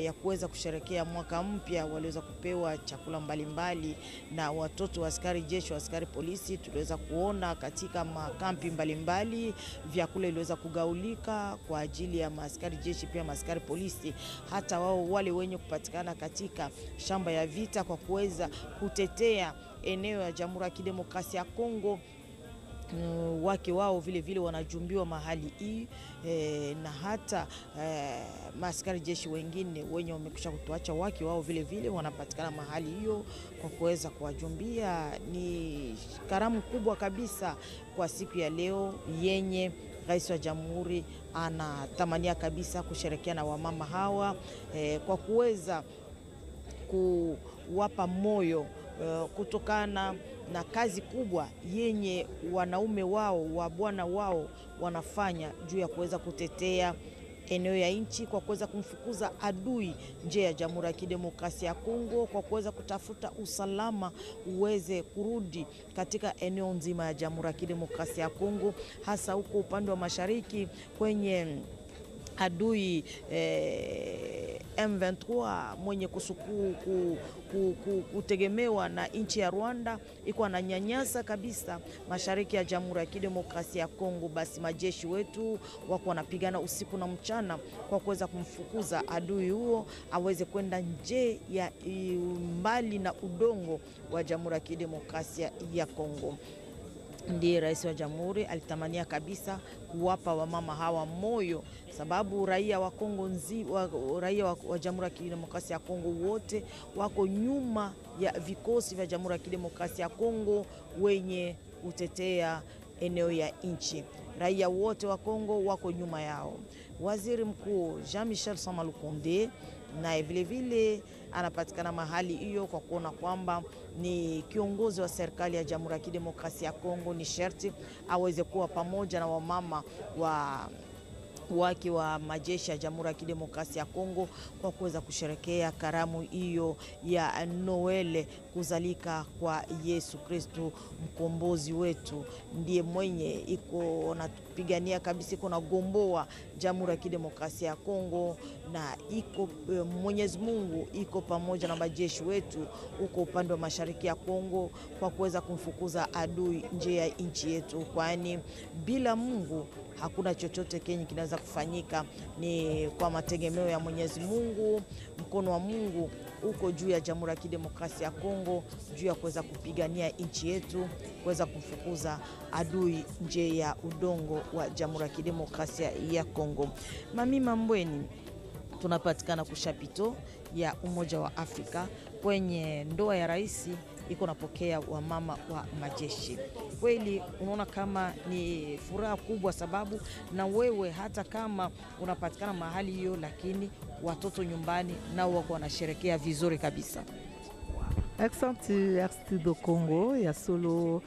[SPEAKER 6] ya kuweza kusherekea mwaka mpya. Waliweza kupewa chakula mbalimbali, na watoto wa askari jeshi, wa askari polisi tuliweza kuona katika makampi mbalimbali vyakula iliweza kugaulika kwa ajili ya askari jeshi pia askari polisi, hata wao wale wenye kupatikana katika shamba ya vita kwa kuweza kutetea eneo ya Jamhuri ya Kidemokrasia ya Kongo. Wake wao vile vile wanajumbiwa mahali hii na hata maaskari jeshi wengine wenye wamekusha kutuacha wake wao vile vile wanapatikana mahali hiyo kwa kuweza kuwajumbia. Ni karamu kubwa kabisa kwa siku ya leo yenye Rais wa Jamhuri anatamania kabisa kusherehekea na wamama hawa kwa kuweza kuwapa moyo kutokana na kazi kubwa yenye wanaume wao wa bwana wao wanafanya juu ya kuweza kutetea eneo ya nchi, kwa kuweza kumfukuza adui nje ya Jamhuri ya Kidemokrasia ya Kongo, kwa kuweza kutafuta usalama uweze kurudi katika eneo nzima ya Jamhuri ya Kidemokrasia ya Kongo, hasa huko upande wa mashariki kwenye adui M23 mwenye kutegemewa na nchi ya Rwanda iko na nyanyasa kabisa mashariki ya Jamhuri ya Kidemokrasia ya Kongo. Basi majeshi wetu wako wanapigana usiku na mchana kwa kuweza kumfukuza adui huo aweze kwenda nje ya mbali na udongo wa Jamhuri ya Kidemokrasia ya Kongo. Ndiye Rais wa Jamhuri alitamania kabisa kuwapa wamama hawa moyo, sababu raia wa Kongo raia wa Jamhuri ya Kidemokrasia ya Kongo wote wako nyuma ya vikosi vya Jamhuri ya Kidemokrasia ya Kongo wenye kutetea eneo ya nchi. Raia wote wa Kongo wako nyuma yao. Waziri Mkuu Jean-Michel Sama Lukonde na vile vile anapatikana mahali hiyo kwa kuona kwamba ni kiongozi wa serikali ya Jamhuri ya Kidemokrasia ya Kongo, ni sharti aweze kuwa pamoja na wamama wake wa majeshi ya Jamhuri ya Kidemokrasia ya Kongo kwa kuweza kusherekea karamu hiyo ya Noel, kuzalika kwa Yesu Kristo mkombozi wetu. Ndiye mwenye iko natupigania kabisa, iko na gomboa Jamhuri ya Kidemokrasia ya Kongo, na iko Mwenyezi Mungu iko pamoja na majeshi wetu uko upande wa mashariki ya Kongo kwa kuweza kumfukuza adui nje ya nchi yetu, kwani bila Mungu hakuna chochote kenye kinaweza kufanyika. Ni kwa mategemeo ya Mwenyezi Mungu, mkono wa Mungu uko juu ya Jamhuri ya Kidemokrasia ya Kongo, juu ya kuweza kupigania nchi yetu, kuweza kufukuza adui nje ya udongo wa Jamhuri ya Kidemokrasia ya Kongo. Mami Mambweni, tunapatikana kushapito ya Umoja wa Afrika kwenye ndoa ya rais iko napokea wamama wa majeshi. Kweli unaona kama ni furaha kubwa, sababu na wewe hata kama unapatikana mahali hiyo, lakini watoto nyumbani nao wako wanasherekea vizuri kabisa.
[SPEAKER 1] Accenti Arstide Congo ya solo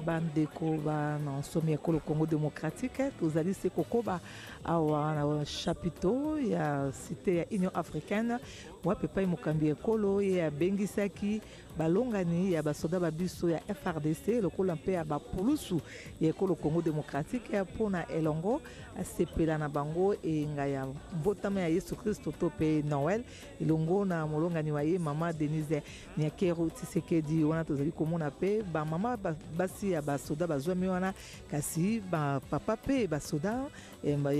[SPEAKER 1] bandeko na nsomi ya kolo Congo démocratique tozali se kokoba awa na chapiteau ya cité ya Union africaine wape pai mokambi ekolo ya bengisaki balongani ya basoda babiso ya FRDC lokola mpe ya bapulusu ya ekolo Congo démocratique mpona elongo asepela na bango enga ya mbotama ya Yesu Kristo to pe Noel elongo na molongani wa ye mama Denise Nyakero Tshisekedi. Wana tozali komona pe ba mama basi ya basoda bazwami wana, kasi ba papa pe basoda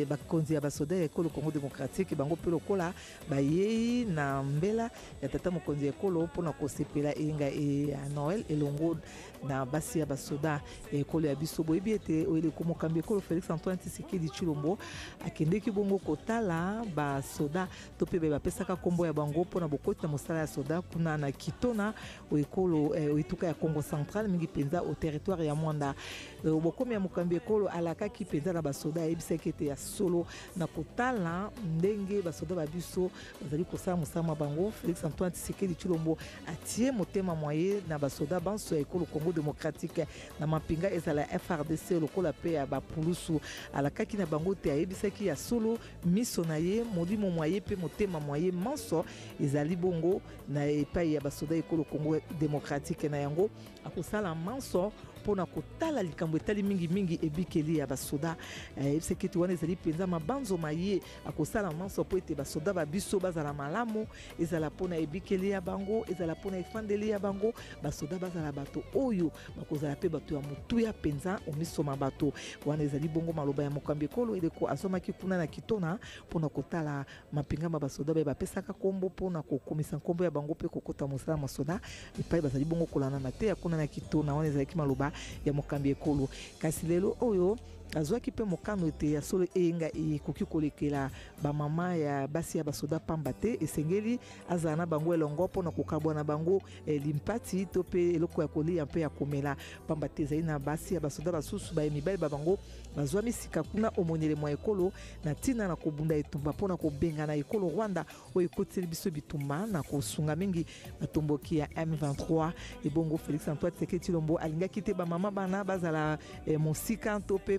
[SPEAKER 1] bakonzi ya basoda ya ekolo Congo démocratique bango pe lokola bayei na mbela ya tata mokonzi ekolo mpona kosepela enga ya Noel elongo na basi ya basoda ekolo ya biso. Boyebi ete oyele komokambi ekolo Félix Antoine Tshisekedi Tshilombo akendeki bongo kotala basoda to pe bapesaka kombo ya bango mpona bokoti na mosala ya soda kuna na Kitona ekolo oituka ya Congo Central mingi penza au territoire ya Mwanda. Bokomi ya mokambi ekolo alakaki penza na basoda ayebisaki ete ya solo na kotala ndenge basoda babiso bazali kosala mosama bango. Félix Antoine Tshisekedi Tshilombo atie motema moye na basoda banso ya ekolo Congo démocratique na mapinga ezala FRDC lokola pe ya bapulusu alakaki na bango te ayebisaki ya solo miso na ye molimo moye pe motema moye manso ezali bongo na epai ya basoda ekolo Congo démocratique na yango akosala manso pona kotala likambo etali mingi ebikeli ya basoda sekiti wana ezali penza mabanzo maye akosala manso po ete basoda babiso bazala malamu ezala pona ebikeli ya bango ezala pona efandeli ya bango basoda bazala bato oyo bakozala pe bato ya motuya penza omisoma bato wana ezali bongo maloba ya mokambi ekolo eleko asomaki kuna na kitona pona kotala mapingama basoda baye bapesaka kombo pona kokomisa nkombo ya bango pe kokota mosala masoda epai bazali bongo kolana na te ya kuna na kitona wana ezalaki maloba ya mokambi ekolo kasi lelo oyo azwaki pe mokano ete ya solo eyenga ekoki kolekela bamama ya basi ya basoda pamba te esengeli azala na bango elongo mpona kokabwa na bango limpati to mpe eloko ya kolia mpe ya komela pamba te ezali na basi ya basoda basusu baye mibali babango bazwami sika kuna omonele mwa ekolo na ntina na kobunda etumba mpona kobenga na ekolo Rwanda oyo ekoteli biso bitumba na kosunga mingi batomboki ya M23 ebongo Félix Antoine Tshisekedi Tshilombo alingaki te bamama bana bazala mosika to mpe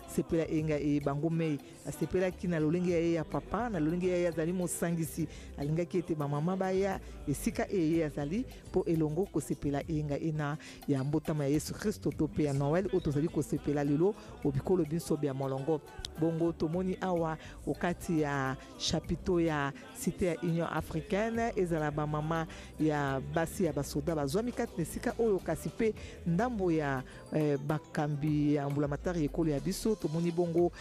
[SPEAKER 1] sepela enga bango mei asepelaki na lolenge ya ye ya papa na lolenge ya ye azali mosangisi alingaki ete bamama baya esika ye azali mpo elongo kosepela enga ena ya mbotama ya Yesu Kristo to mpe ya Noel oyo tozali kosepela lelo obikolo biso bya molongo bongo tomoni awa okati ya chapiteau ya cité ya Union africaine ezala bamama ya basi ya basoda bazwami kati na esika oyo kasi mpe ndambo ya bakambi ya mbulamatari ekolo ya biso tomoni bongo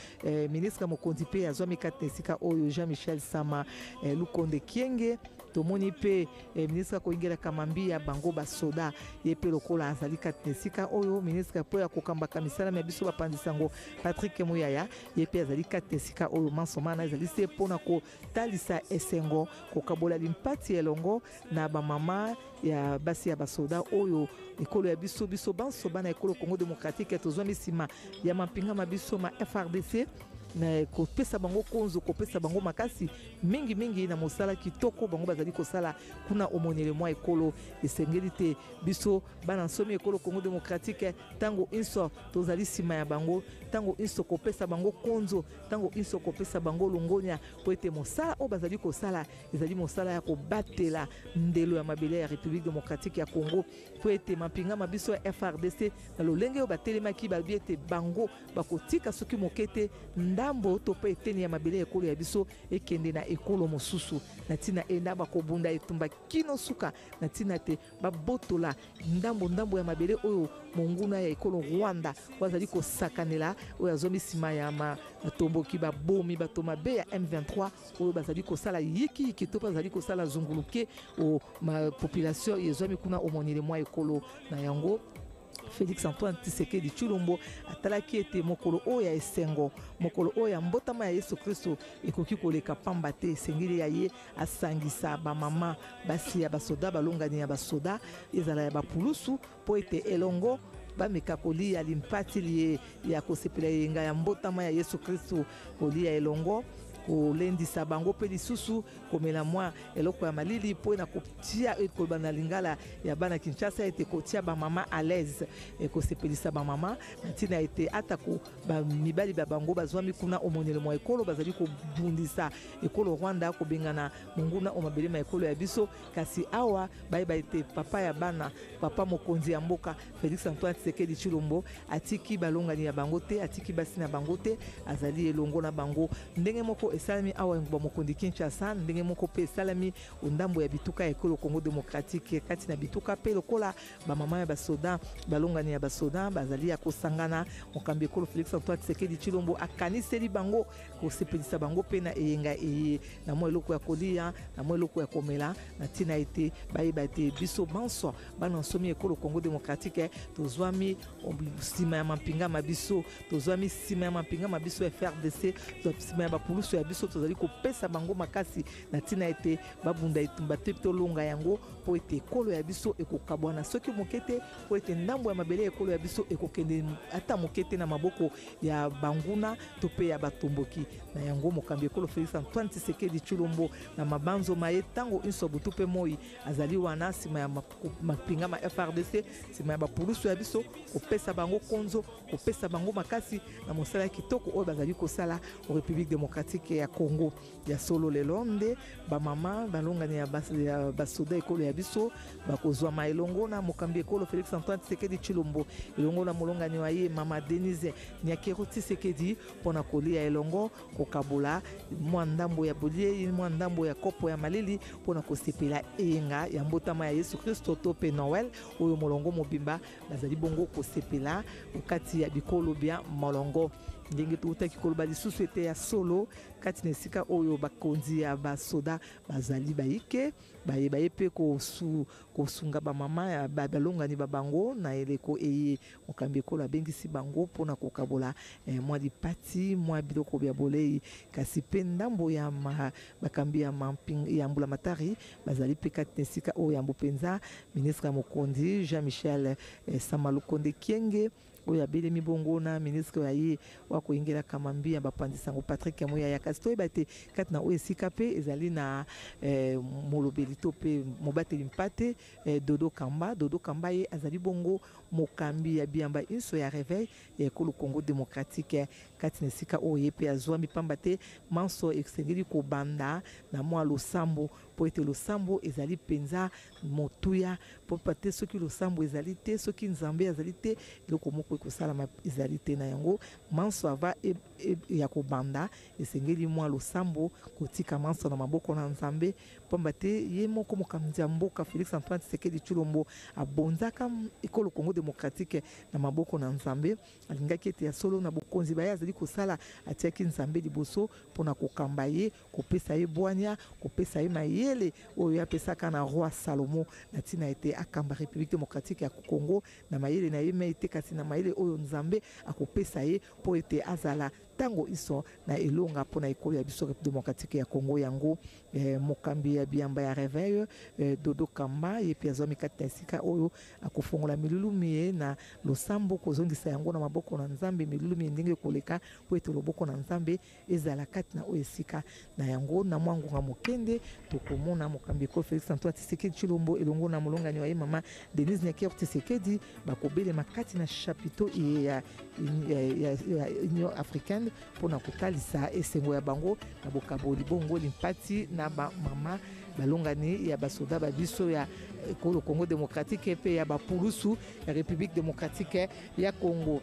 [SPEAKER 1] ministre mokonzi pe azwami kati na esika oyo Jean-Michel Sama Lukonde Kienge tomoni pe ministre koingela kamambi ya bango basoda ye pe lokola azali kati na esika oyo ministre po ya kokambaka misala ya biso bapandisango Patrick Muyaya ye pe azali kati na esika oyo mansomana ezali se mpona kotalisa esengo kokabola limpati elongo na bamama ya basi ya basoda oyo ekolo ya biso banso bana ekolo Congo démocratique tozwami nsima ya mapinga mabiso ma FRDC na kopesa bango konzo kopesa bango makasi mingi na mosala kitoko bango bazali kosala kuna omonele mwa ekolo esengeli te biso bana nsomi ekolo Congo démocratique tango inso tozali nsima ya bango tango inso kopesa bango konzo tango inso kopesa bango longonya po ete mosala oyo bazali kosala ezali mosala ya kobatela ndelo ya mabele ya République démocratique ya Congo po ete mapinga mabiso ya FRDC na lolenge oyo batelemaki babi ete bango bakotika soki mokete ndambo to pe eteni ya mabele ekolo ya biso ekende na ekolo mosusu na ntina enda bakobunda etumba kino suka na ntina te babotola ndambo ya mabele oyo monguna ya ekolo Rwanda bazali kosakanela oyo azwami nsima ya matomboki babomi bato mabe ya M23 oyo bazali kosala yiki to bazali kosala zunguluke o ma population ezwami kuna omonele mwa ekolo na yango Félix Antoine Tshisekedi Tshilombo atalaki ete mokolo oyo ya esengo mokolo oyo ya mbotama ya Yesu Kristo ekoki koleka pamba te esengeli ya ye asangisa bamama basi ya basoda balongani ya basoda ezala ya bapulusu po ete elongo bameka kolia limpati ya kosepela yenga ya mbotama ya Yesu Kristo kolia elongo kolendisa bango pe lisusu komela mwa eloko ya malili po na kotia ekoloba na lingala ya bana Kinshasa ete kotia bamama à l'aise ekosepelisa bamama na ntina ete atako mibali bango bazwami kuna omonele mwa ekolo bazali kobundisa ekolo Rwanda kobengana monguna omabele ma ekolo ya biso kasi awa bayeba ete papa ya bana papa mokonzi ya mboka Félix Antoine Tshisekedi Tshilombo atiki balongani ya bango te atiki basi na bango te azali elongo na bango ndenge moko esalami awa ngba mokondi Kinshasa ndenge moko pe esalami ondambo ya bituka ya ekolo Congo démocratique kati na bituka pe lokola bamama ya basoda balongani ya basoda bazali ya kosangana mokambi ekolo Félix Antoine Tshisekedi Tshilombo akaniseli bango kosepelisa bango pe na eyenga na mwa eloko ya kolia na mwa eloko ya komela na ntina ete bayeba ete biso banso bana nsomi ekolo Congo démocratique tozwami nsima ya mampinga mabiso tozwami nsima ya mampinga mabiso ya FRDC nsima ya bapulusu ya biso tozali kopesa bango makasi na ntina ete babunda etumba te tolonga yango mpo ete ekolo ya biso ekokabwana soki moke te mpo ete ndambo ya mabele ya ekolo ya biso ekokende ata moke te na maboko ya banguna to mpe ya batomboki na yango mokambi ekolo Félix Antoine Tshisekedi Tshilombo na mabanzoma ye ntango inso butu mpe moi azali wana nsima ya mapinga ma FRDC nsima ya bapulusu ya biso kopesa bango konzo kopesa bango makasi na mosala ya kitoko oyo bazali kosala o République démocratique ya Congo ya solo lelo nde bamama balongani ya basoda ekolo ya biso bakozwama elongo na mokambi ekolo Félix Antoine Tshisekedi Tshilombo elongo na molongani wa ye mama Denise Nyakero Tshisekedi mpona kolia elongo kokabola mwa ndambo ya bolie mwa ndambo ya kopo ya malili mpona kosepela eyenga ya mbotama ya Yesu Kristo to pe Noel oyo molongo mobimba bazali bongo kosepela okati ya bikolo bya molongo ndenge toutaki koloba lisusu ete ya solo kati na esika oyo bakonzi ya basoda bazali bayike bayeba ye mpe kosunga bamama ya balongani babango na eleko eye mokambi ekolo abengisi bango mpona kokabola mwa lipati mwa biloko bya bolei kasi mpe ndambo ya bakambi ya mbulamatari bazali mpe kati na esika oyo ya mbopenza ministre ya mokonzi Jean-Michel Samalukonde Kienge oyo abelemi bongo na ministre ya ye wakoyingela kamambi ya bapandisango Patrick Yamoya ya kasi toyeba ete kati na oyo esika mpe ezali na molobeli to mpe mobateli mpate Dodo Kamba ye azali bongo mokambi ya biamba inso ya réveil ya ekolo Congo démocratique kati na esika oyo ye mpe azwami pamba te manso esengeli kobanda na mwa losambo mpo ete losambo ezali mpenza motuya mpo pate soki losambo ezali te soki nzambe ezali te eloko moko ekosalama ezali te na yango manso ava ya kobanda esengeli mwa losambo kotika manso na maboko na nzambe pamba te ye moko mokambi ya mboka Félix Antoine Tshisekedi Tshilombo abonzaka ekolo Congo démocratique na maboko na nzambe alingaki ete ya solo na bokonzi baye azali kosala atiaki nzambe liboso mpona kokamba ye kopesa ye bwanya kopesa ye mayele oyo apesaka na roi Salomo na ntina ete akamba République démocratique ya Congo na mayele na ye me ete kasi na mayele oyo nzambe akopesa ye mpo ete azala tango iso na elonga mpona ekolo ya biso République démocratique ya Congo yango mokambi ya biamba ya réveil Dodo Kamba ye mpe azwami kati na esika oyo akofongola milulumi ye na losambo kozongisa yango na maboko na nzambe milulumi ndenge koleka mpo ete loboko na nzambe ezala kati na oyo esika na yango na mwa ngonga mokende tokomona mokambi ekolo Félix Antoine Tshisekedi Tshilombo elongo na molongani wa ye mama Denise Nyakero Tshisekedi bakobelema kati na chapiteau ya Union africaine mpona kotalisa esengo ya bango na bokaboli bongo limpati na bamama balongani ya basoda babiso ya ekolo Congo démocratique mpe ya bapulusu ya République démocratique ya Congo.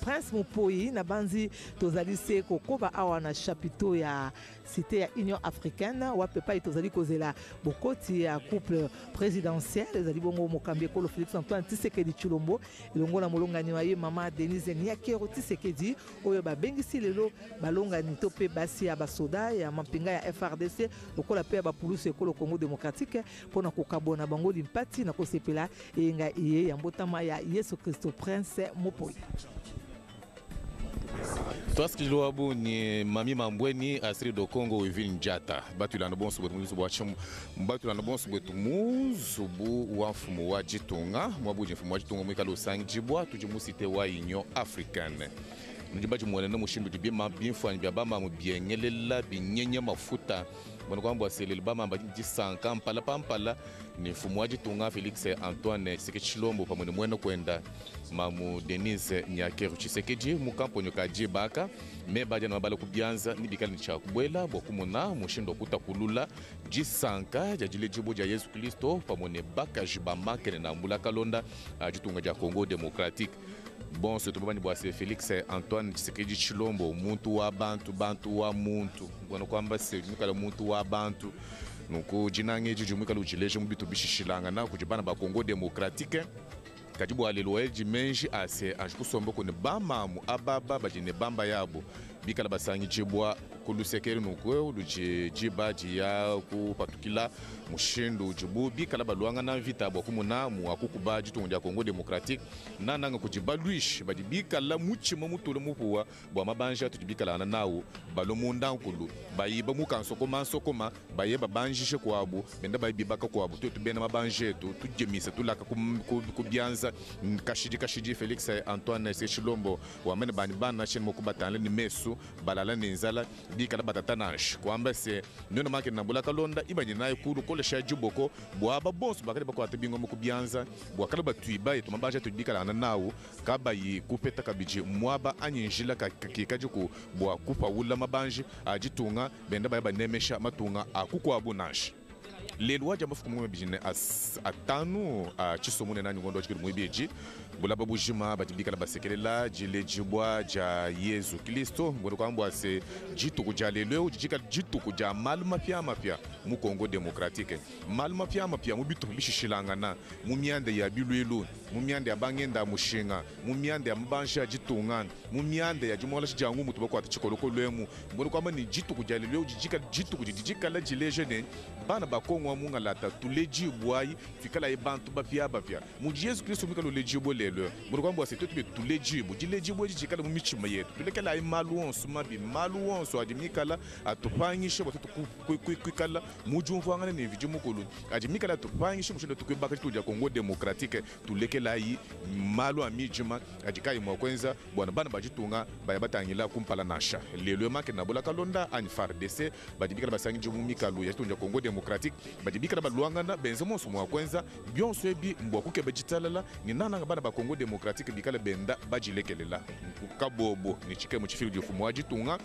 [SPEAKER 1] Prince Mopoi na banzi tozali se kokoba awa na chapiteau ya cité ya Union africaine wape pa tozali kozela bokoti ya couple présidentiel ezali bongo mokambi ekolo Félix Antoine Tshisekedi Tshilombo elongo na molongani wa ye mama Denise Nyakero Tshisekedi oyo babengisi lelo balongani to pe basi ya basoda ya mampinga ya FRDC lokola pe ya bapulusu ekolo Congo démocratique mpona kokabona bango limpati na kosepela eyenga iye ya mbotama ya Yesu Kristo Prince Mopoi.
[SPEAKER 4] Twasikiliwabu ni mami mambweni asiri do Congo wivini njata batulana bonso bwetu muzubu wachimu batulana bonso bwetu muzubu wa mfumu wa jitunga mwabuje mfumu wa jitunga mwikalo sangijibwa tujimusite wa Union africaine njibaji mwelene mushindu jibima bimfani byabama mubyengelela binyenye mafuta bwana kwamba waselele bama jisanka mpala pampala ni mfumu wa jitunga Félix Antoine Tshisekedi Tshilombo pamwe mwene kwenda mamu Denise Nyakero Tshisekedi mukampo nyokaji baka me baja na bala kubyanza ni bikali ni chakubwela bokumuna mushindo kutakulula jisanka jajile jibo ja Yesu Kristo pamwe baka jibamakene na mbula kalonda jitunga ja Congo démocratique. Bon, ce tobani bwase Félix Antoine Tshisekedi Tshilombo muntu wa bantu wa muntu bwana kwamba se nikala muntu wa bantu nuko jinange jijumikala ujileje mubitu bishishilanga na kujibana ba Congo démocratique kajibu alelo eji menji ase ajikusomba kone bamamu ababa bajine bamba yabo bikala basangi jibwa kulusekeri nukwe luji jiba jiya ku patukila mushindu jibu bikala baluanga na vita bwa kumuna mu akukuba jitungu ya Kongo Democratique nananga kujibaluish badi bikala muchima mutule mupuwa bwa mabanja tujibikala na nawo balomunda nkulu bayiba mukansoko mansokoma bayeba banjishe kwabu benda bayibaka kwabu tutubena mabanje tujemisa tulaka kubyanza kashiji Felix Antoine Sechilombo wamene bani bana chini mukubatana ni mesu balala nenzala bikala batatanash kwamba se nyono make nambula kalonda ibanye nayo kulu kolesha juboko bwaba bonso bakale bakwata bingo mukubyanza bwakala batwiba yetu mabanja tujibikala na nawo kabayi kupeta kabiji mwaba anyinjila kakikaji ku bwa kupa wula mabanje ajitunga benda bayaba nemesha matunga akukwabu nash lelo waja mafuku mwe bijine atanu chisomune na nyugondo chikiri mwebeji bulaba bujima batibikala basekelela jile jibwa ja Yesu Kristo ngoro kwambwa se jitu kujalelo ujika jitu kuja maluma mafia mu Kongo Democratique maluma mafia mu bitu bishishilangana mu miande ya bilwelo mu miande ya bangenda mushinga mu miande ya mbanja jitunga mu miande ya jimola jangu mutu bakwata chikoloko lwemu ngoro kwamba ni jitu kujalelo ujika jitu kujijika la jileje ne bana bakongo munga lata tuleji bwai fikala ibantu bafia mu Yesu Kristo mikalo lejibo lelo ngoro kwamba se tutu tuleji bu jileji bwo jikala mu michima yetu tulekela imaluonso mabi maluonso ajimikala atupanyishe batutu kwikala mujumfu ngane ne viji mukulu ajimikala atupanyishe mushindo tukwibaka tuja Kongo Democratique tulekela yi malu amijima ajikai mwakwenza bwana bana bajitunga bayabatangila kumpala nasha lelo make nabola kalonda ani FARDC badibikala basangi jumu mikalu ya tunja Kongo Democratique badibikala baluangana benzemo so mwakwenza byonso ebi mbwakuke bajitalala ni nana bana ba Kongo Democratique bikala benda bajilekelela kabobo ni chike mu chifiru difumu ajitunga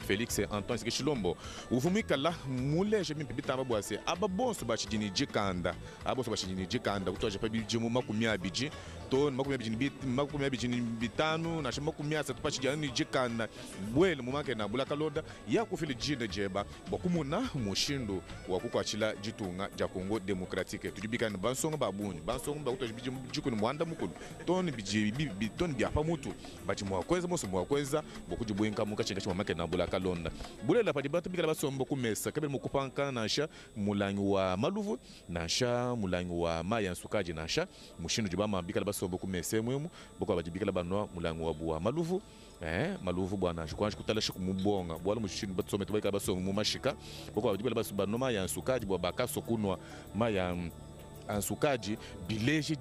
[SPEAKER 4] Felix Antoine Sechilombo uvumikala muleje mimpibitamba bwase ababonso bachijini jikanda abonso bachijini jikanda kutoje pa bijimu makumi abiji to makumi abiji bitanu na makumi asatu pachijani jikanda bwele mumake na bulaka loda ya kufili jinde jeba bakumuna mushindo wakukwachila jitunga ja Kongo Democratique tujibikana bansonga babuni bansonga bakutoje bijimu jikuni mwanda mukulu toni biji bitoni byapa mutu bachimwa kweza moso mwa kweza bokujibwenka mukachenga chimwa make na bulaka londa bulela padibata bikala basombo kumesa kabele mukupanka nasha mulangi wa maluvu nasha mulangi wa maya nsukaji nasha mushindu jibama bikala basombo kumesa mwemu boko abajibikala banwa mulangi wa buwa maluvu maluvu bwana shikwanshi kutala shikumubonga bwala mushindu batsome tubika basombo mu mashika boko abajibikala basombo maya nsukaji bwa bakaso kunwa maya ansukaji bileje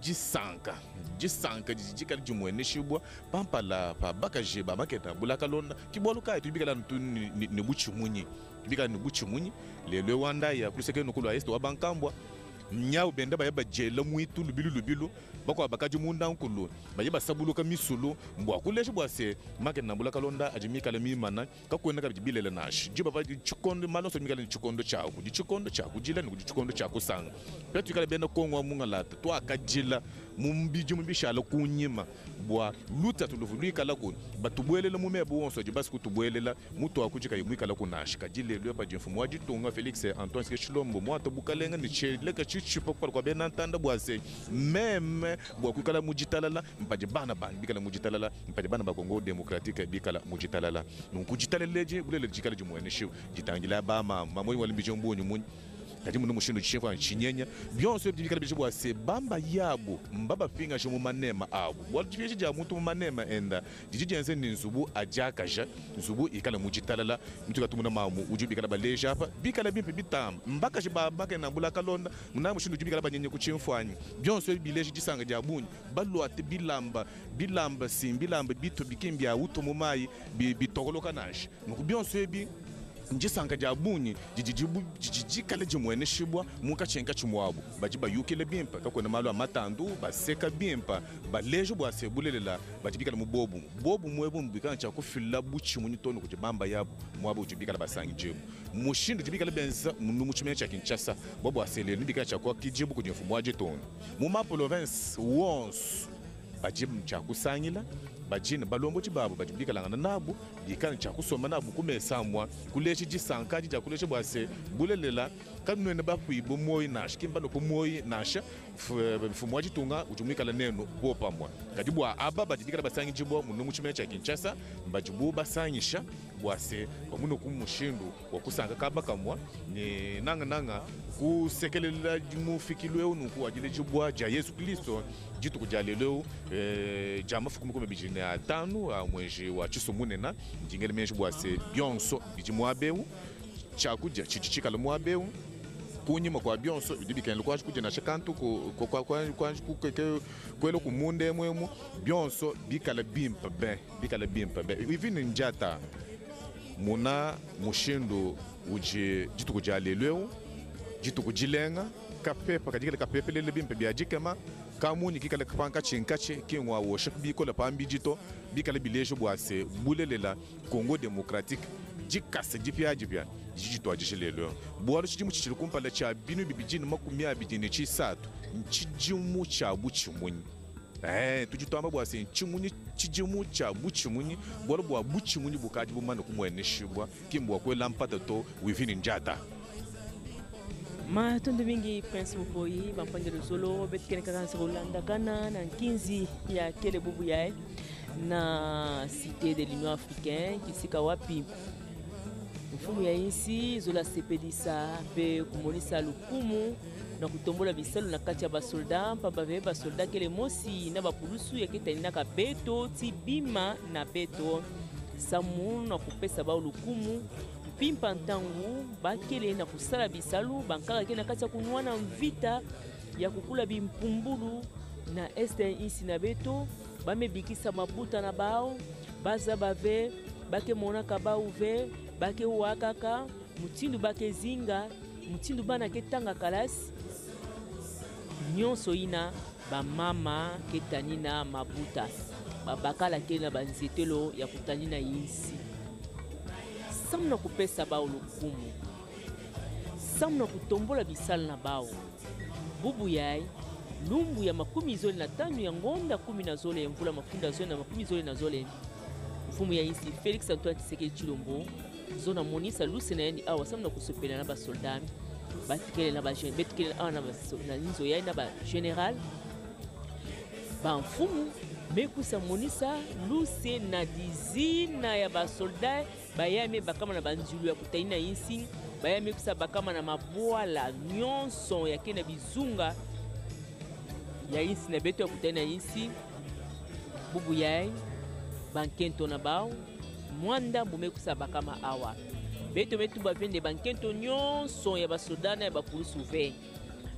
[SPEAKER 4] jisanka jikali jumwene shibwa pampala pa bakaje ba maketa bulaka londa kibwaluka tubikala ni buchimunyi tubikala ni buchimunyi lelo wanda ya kuliseke nokulu ayesto wabankambwa nyau benda bayaba jela mwitu lubilu bakwa bakaji munda nkulu bayaba sabuluka misulu mbwa kuleshe bwase maketa bulaka londa ajimikala mimana kakwenda kabibilela nashi jiba ba chikondo maloso mikala ni chikondo chako jila ni chikondo chako sanga petu kala benda kongwa munga lata to akajila mumbiji mumbishala kunyima bwa luta tuluvulika lako batubwelela mumebo wonso jibasi kutubwelela mutu akujika yimwika lako nashi kajile lyo pa jimfumu wajitunga Felix Antoine Sechilombo mwata bukalenga ni cheleka chichipo kwa bena ntanda bwase meme bwa kukala mujitalala mpaje bana bikala mujitalala mpaje bana ba Kongo Democratique bikala mujitalala nukujitaleleje bulele jikala jimweneshiw jitangila ba mamoni walimbije mbonyu munyi kati muno mushindo chifwa chinyenya byonso bikala bijibwa se bamba yabo mbaba finga shomu manema abo bwaljifiye ja muntu mu manema enda jijenze ni nzubu ajakaja nzubu ikala mujitalala mtu katumuna mamu ujubikala baleja hapa bikala bimpe bitam mbaka shibaba na bulaka londa muna mushindo jubikala banyenye kuchimfwanyi byonso bileje jisanga ja bunyi ballo ate bilamba simbilamba bito bikimbya uto mu mai bitokoloka nashi nuko byonso ebi njisanga jabunyi jijikale jimwene shibwa mukachenka chimwabu bajiba yukile bimpa kakwena malo amatandu baseka bimpa balejo bwasebulelela bajibikala mubobu bobu mwebu mbikana cha kufila buchi munitono kujibamba yabo mwabu ujibikala basangi jebu mushindu jibikala benza mumuchimene cha Kinshasa bobu aselele ndikana cha kwa kijibu kunyefumu waje tono muma province wons bajibu cha kusangila bajina balombo chibabo bajibikalanga nabo bikana cha kusoma nabo kumesamwa kulechi jisankaji ja kulechi bwase bulelela kanwene bakwibo moyi nasha kimbano ko moyi nasha mfumu wajitunga ujumikala neno bopamwa kadi bwa aba badidikala basangi jibwa muno muchimene cha Kinshasa mbajibu basangisha bwase bamuno kumushindu wakusanga kaba kamwa ni nanga kusekelela mufikilwe unuku ajile jibwa ja Yesu Kristo jitu kujaleleu jama fukumu kome bijine atanu amweji wa Chisumune njingele menshi bwase byonso bijimwabeu chakuja chichichikala mwabeu kunyima kwa byonso idibikene kwa kuja na shakantu kwelo kumunde mwemu byonso bikala bimpa be even njata muna mushindu uji jitu kujaleleu jitu kujilenga kapepa kadikele kapepa lele bimpa byajikema kamuni kikale kapanka chinkache kingwa worship bikola pambi jito bikala bilejo bwase bulelela Congo Democratique jikase jipya jijito ajishilelo bwalo chijimu chichiri kumpala cha binu bibijini makumi abijini chisatu chijimu cha buchimunyi tujitamba bwase chijimu cha buchimunyi bwalo bwa buchimunyi bukaji bumana kumweneshibwa kimbwa kwela mpata to within njata
[SPEAKER 5] matondo mingi Prince Mupoi bampandelo solo betkene kakansa Rolanda kana na 15 ya kele bubu yae na cité de l'Union africaine kisika wapi mfumu ya insi zola sepedisa pe kumonisa lukumu na kutombola bisalu na kati ya basolda mpamba ve basolda kele mosi na bapulusu ya ketani ka beto tibima na beto samu na kupesa ba lukumu pimpa ntangu bakele na kusala bisalu bankaka ke na kati ya kunwana mvita ya kukula bimpumbulu na este insi na beto bamebikisa mabuta na bao baza bave bake monaka bauve bake wakaka mutindu bake zinga mutindu bana ketanga kalasi nyonso ina bamama ketanina mabuta babakala kena banzetelo ya kutanina insi samna kupesa bao lukumu samna kutombola bisala na bao bubu yai lumbu ya 15 ya ngonda 10 na zole ya mvula mafunda zole na 10 na zole mfumu ya insi Felix Antoine Tshisekedi Tshilombo zona monisa lusi na yendi awa samna kusopela na basoldami batikele na bajeune betikele na na nizo ya na ba general ba mfumu mekusa monisa lusi na dizina ya basolda bayame bakama na banzulu ya kutaina insi bayame kusa bakama na mabwala nyonso ya kena bizunga ya insi na beto ya kutaina insi bubu yai bankento na bao mwanda mbumekusa bakama awa beto metu bavende bankento nyonso ya basodana ya bapulusu ve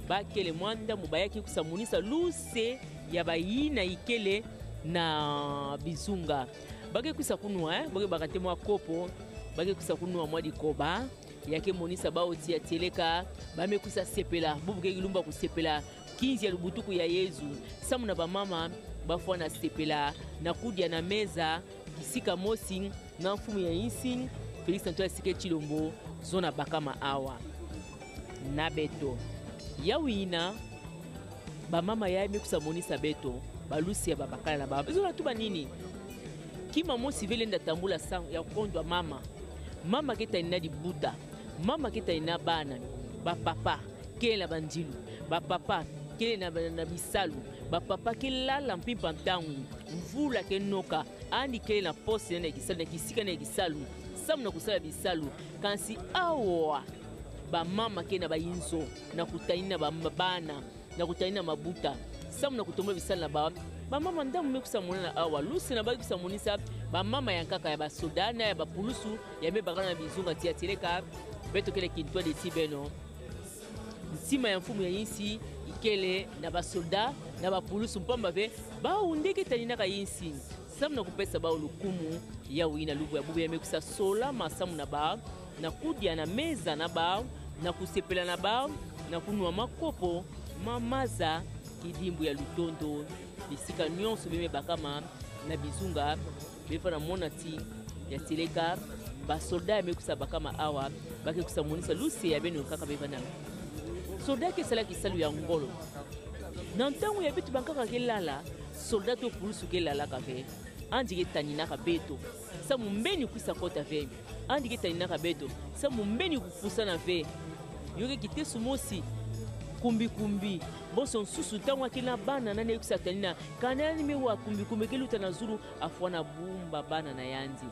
[SPEAKER 5] bakele mwanda mubayaki kusamunisa luse ya bayina ikele na bizunga bake kusa kunwa bake bakate mwa kopo bake kusa kunwa mwa dikoba yake monisa bao tia teleka bamekusa sepela bubu ke ilumba kusepela 15 ya lubutuku ya Yesu samu na bamama bafwa na sepela na kudia na meza kisika mosi na mfumu ya insi Felix Antoine Tshisekedi Tshilombo zona bakama awa na beto yawina bamama ya mekusa monisa beto balusi ya babakala na baba zona tuba nini kima mosi vele nda tambula sang ya kondwa mama keta ina di buta mama keta ina bana bapapa kela banjilu bapapa kele na bisalu bapapa kelala mpimpa ntangu mvula kenoka andi kele na posi na kisalu na kisika na kisalu samu na kusala bisalu kansi awa bamama ke na bayinzo na kutaina bana na kutaina mabuta samu na kutomba bisalu na bamama ndamu mekusa monana awa lusi na baki kusamonisa bamama ya nkaka ya basodana ya bapulusu ya mebakana na bizunga tia tireka beto kele kintwa de tibeno ntima ya mfumu ya insi ikele na basoda na bapulusu mpamba ve baundeke tanina ka insi samu na kupesa bao lukumu ya wina lubu ya bubu ya mekusa sola masamu na ba na kudia na meza na ba na kusepela na ba na kunwa makopo mamaza kidimbu ya lutondo bisika nyonso beme bakama na bizunga befa na monati ya tileka basolda ya mekusa bakama awa bake kusamonisa lusi ya beno kaka befa na soldat ke sala kisalu ya ngolo na ntango ya bitu bankaka kelala soldat to pulusu kelala kafe andike tanina ka beto sa mumbeni kusa kota ve andike tanina ka beto sa mumbeni kufusa na ve yoke kite sumosi kumbi boso nsusu ntango akina bana nani ekusatani na kanani me wa kumbi keluta na zulu afwana bumba bana na yandi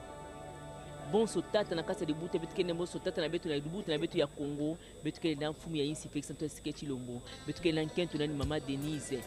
[SPEAKER 5] bonso tata na kasa libuta betu kene bonso tata na betu na libuta na betu ya Congo betu kene na mfumu ya insi Félix Antoine Tshisekedi Tshilombo betu kene na nkento nani mama Denise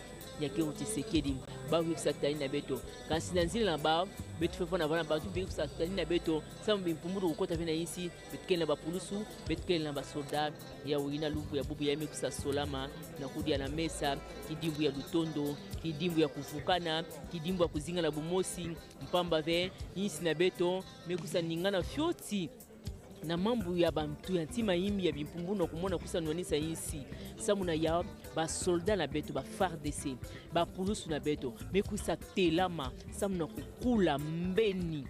[SPEAKER 5] Nyakeru Tshisekedi ba kusatani na beto kasi na nzila na ba betu fefa na bana ba tu be kusatani na beto samu bimpumudu ukota vina insi betu kene na ba pulusu betu kene na ba soldat ya wina lubu ya bubu ya mekusa solama na kudia na mesa kidimbu ya lutondo kidimbu ya kufukana kidimbu ya kuzinga na bumosi mpamba ve insi na beto mekusa ningana fyoti na mambu ya bantu ya ntima yimi ya bimpumbuno kumona kusa nwanisa insi samuna ya ba soldat na beto ba FARDC ba pulusu na beto mekusa telama samuna kukula mbeni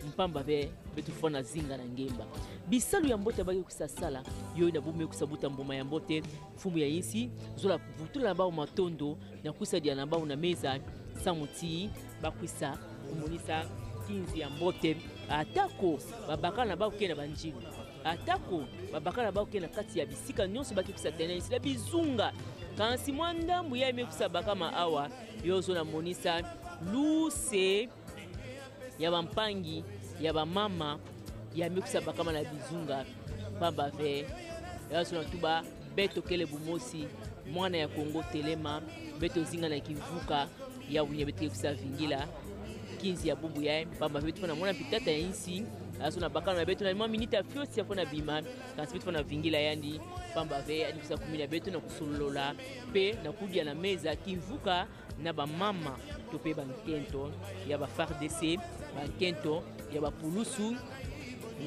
[SPEAKER 5] mpamba ve betu fona zinga na ngemba bisalu ya mbote baki kusasala yo na bume kusabuta mboma ya mbote fumu ya insi zola vutula na bao matondo na kusadia na bao na meza samuti bakwisa kumonisa kinzi ya mbote atako babaka na bao kena banjili atako babaka na bao kena kati ya bisika nyonso baki kusatena insi la bizunga kansi mwanda mbuya ime kusabaka maawa yozo na monisa luse ya bampangi ya bamama ya mikusa kama na bizunga pamba ve yaso na tuba beto kele bumosi mwana ya Kongo telema beto zinga na kivuka ya unye beto kusa vingila kinzi ya bubu ya pamba ve tufana mwana pitata ya insi yaso na bakana na beto na mwa minita fiosi ya fona bima kasi beto na vingila yandi pamba ve ani kusa kumina beto na kusolola pe na kudia na meza kivuka na bamama tope bankento ya ba FARDC bankento ya ba pulusu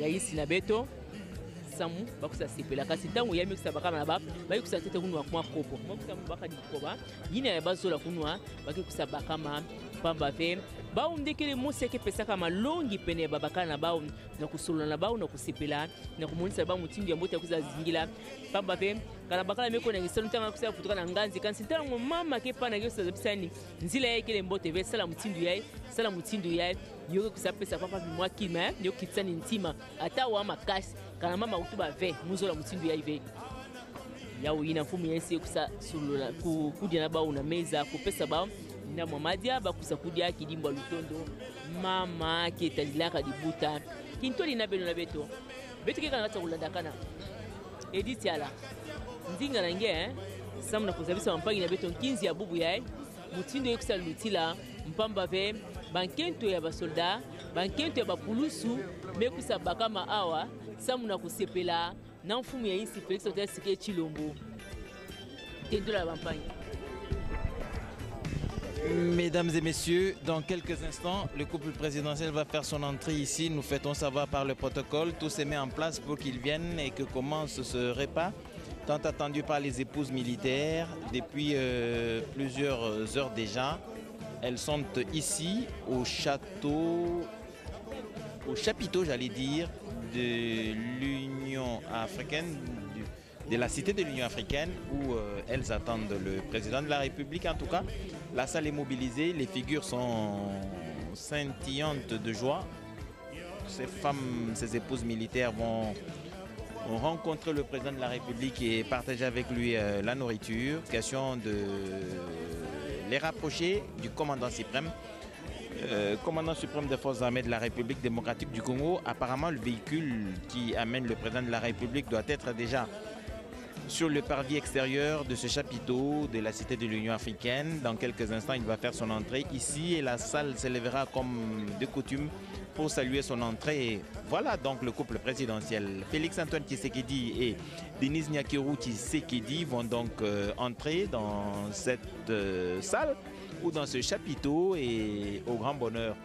[SPEAKER 5] ya isi na beto samu bakusa sepela kasi ntango ya mikusa bakama na ba bayikusa tete kunwa kwa kopo bakusa mbaka dikoba yina ya bazola kunwa bakikusa bakama pamba ve bao ndekele moseke pesa kama longi pene babaka na bao na kusolola na bao na kusepela na kumonisa ba mutindu ya mbote kuza zingila pamba ve kana bakala meko na ngisalo ntanga kusa futuka na nganzi kansi ntango mama ke pana ke kusa bisani nzila yake le mbote ve sala mutindu yae yoke kusapesa papa mwa kima yo kitsani ntima ata wa makasi kana mama utuba ve muzola mutindu yae ve yawo ina fumu yense kusa sulula kudia na bao na meza kupesa bao na mamadia bakusa kudia kidimba lutondo mama ke tazilaka dibuta kintoli na beno na beto ke kana kulanda kana edit yala ndinga na nge samna kuzabisa mpangi na beto kinzi ya bubu yae mutindo yekusa lutila mpamba ve bankento ya basolda bankento ya bapulusu mekusa bakama awa samuna kusepela na mfumu ya insi Félix Antoine Tshisekedi Tshilombo tendola la campagne.
[SPEAKER 2] Mesdames et messieurs, dans quelques instants, le couple présidentiel va faire son entrée ici. Nous faisons savoir par le protocole. Tout se met en place pour qu'ils viennent et que commence ce repas tant attendu par les épouses militaires depuis plusieurs heures déjà. Elles sont ici au chapiteau, j'allais dire, de l'Union africaine, de la cité de l'Union africaine, où elles attendent le président de la République. En tout cas, la salle est mobilisée, les figures sont scintillantes de joie. Ces femmes, ces épouses militaires vont rencontrer le président de la République et partager avec lui la nourriture. Question de les rapprocher du commandant suprême des forces armées de la République démocratique du Congo. Apparemment, le véhicule qui amène le président de la République doit être déjà sur le parvis extérieur de ce chapiteau de la cité de l'Union africaine. Dans quelques instants, il va faire son entrée ici et la salle s'élèvera comme de coutume pour saluer son entrée. Et voilà donc le couple présidentiel. Félix Antoine Tshisekedi et Denise Nyakeru Tshisekedi vont donc entrer dans cette salle ou dans ce chapiteau et au grand bonheur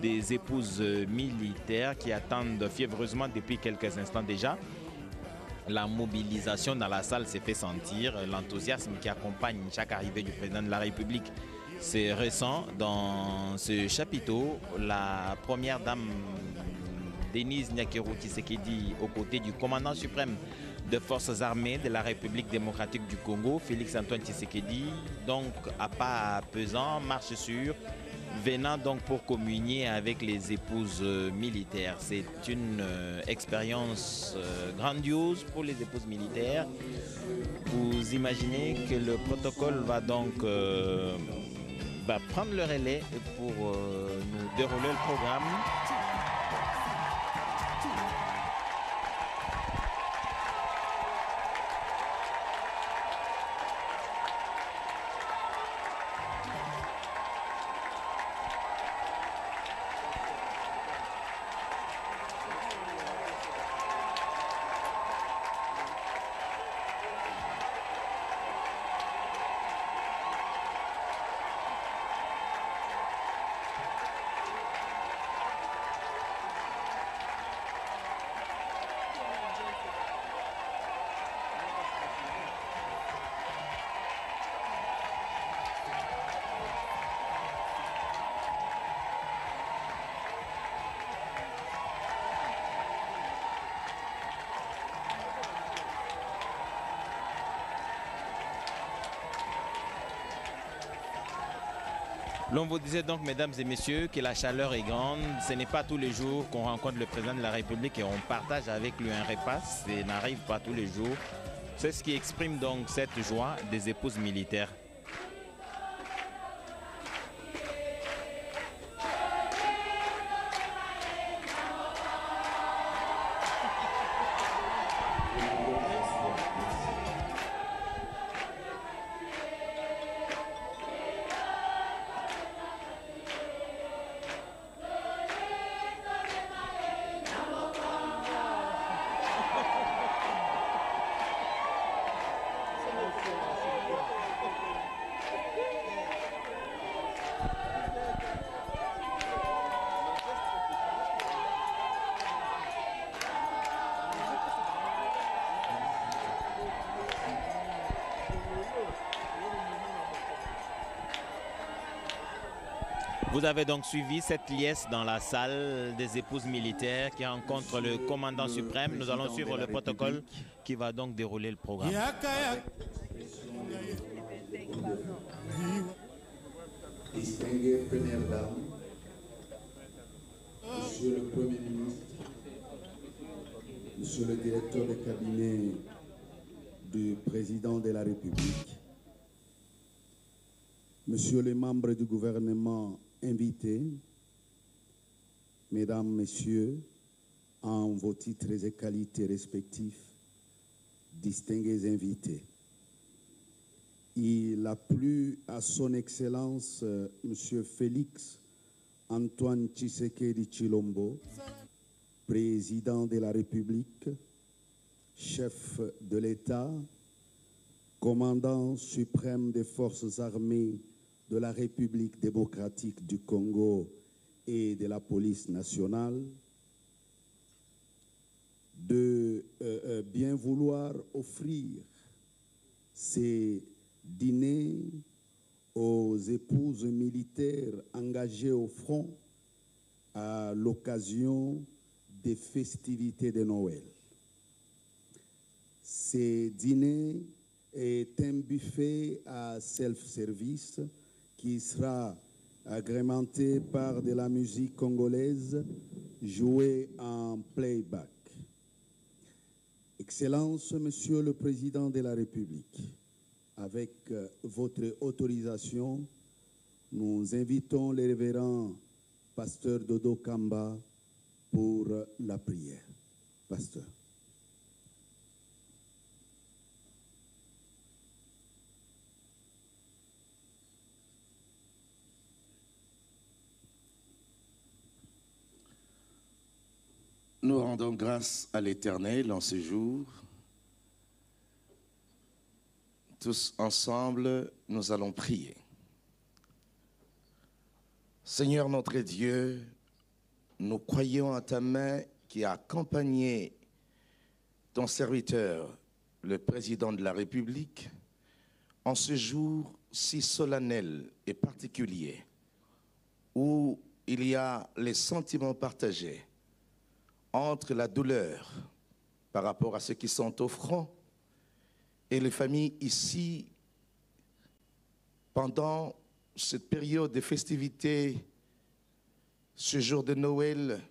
[SPEAKER 2] des épouses militaires qui attendent fiévreusement depuis quelques instants déjà. La mobilisation dans la salle s'est fait sentir. L'enthousiasme qui accompagne chaque arrivée du président de la République, c'est récent. Dans ce chapiteau, la première dame Denise Nyakeru Tshisekedi, aux côtés du commandant suprême des forces armées de la République démocratique du Congo, Félix Antoine Tshisekedi, donc à pas pesant, marche sur venant donc pour communier avec les épouses militaires. C'est une expérience grandiose pour les épouses militaires. Vous imaginez que le protocole va donc va prendre le relais pour nous dérouler le programme. L'on vous disait donc, mesdames et messieurs, que la chaleur est grande. Ce n'est pas tous les jours qu'on rencontre le président de la République et on partage avec lui un repas. Ça n'arrive pas tous les jours. C'est ce qui exprime donc cette joie des épouses militaires. Vous avez donc suivi cette liesse dans la salle des épouses militaires qui rencontre le commandant suprême. Nous allons suivre le protocole qui va donc dérouler le programme.
[SPEAKER 7] Distinguée première dame, Monsieur le Premier ministre, Monsieur le directeur de cabinet du président de la République, Monsieur les membres du gouvernement invités, Mesdames, Messieurs, en vos titres et qualités respectifs, distingués invités. Il a plu à son Excellence Monsieur Félix Antoine Tshisekedi Tshilombo, président de la République, chef de l'État, commandant suprême des forces armées de la République démocratique du Congo et de la police nationale, de bien vouloir offrir ces dîners aux épouses militaires engagées au front à l'occasion des festivités de Noël. Ces dîners est un buffet à self-service qui sera agrémenté par de la musique congolaise jouée en playback. Excellence, Monsieur le Président de la République, avec votre autorisation, nous invitons le révérend pasteur Dodo Kamba pour la prière. Pasteur.
[SPEAKER 8] Nous rendons grâce à l'Éternel en ce jour. Tous ensemble, nous allons prier. Seigneur notre Dieu, nous croyons à ta main qui a accompagné ton serviteur, le président de la République, en ce jour si solennel et particulier, où il y a les sentiments partagés entre la douleur par rapport à ceux qui sont au front et les familles ici pendant cette période de festivités, ce jour de Noël,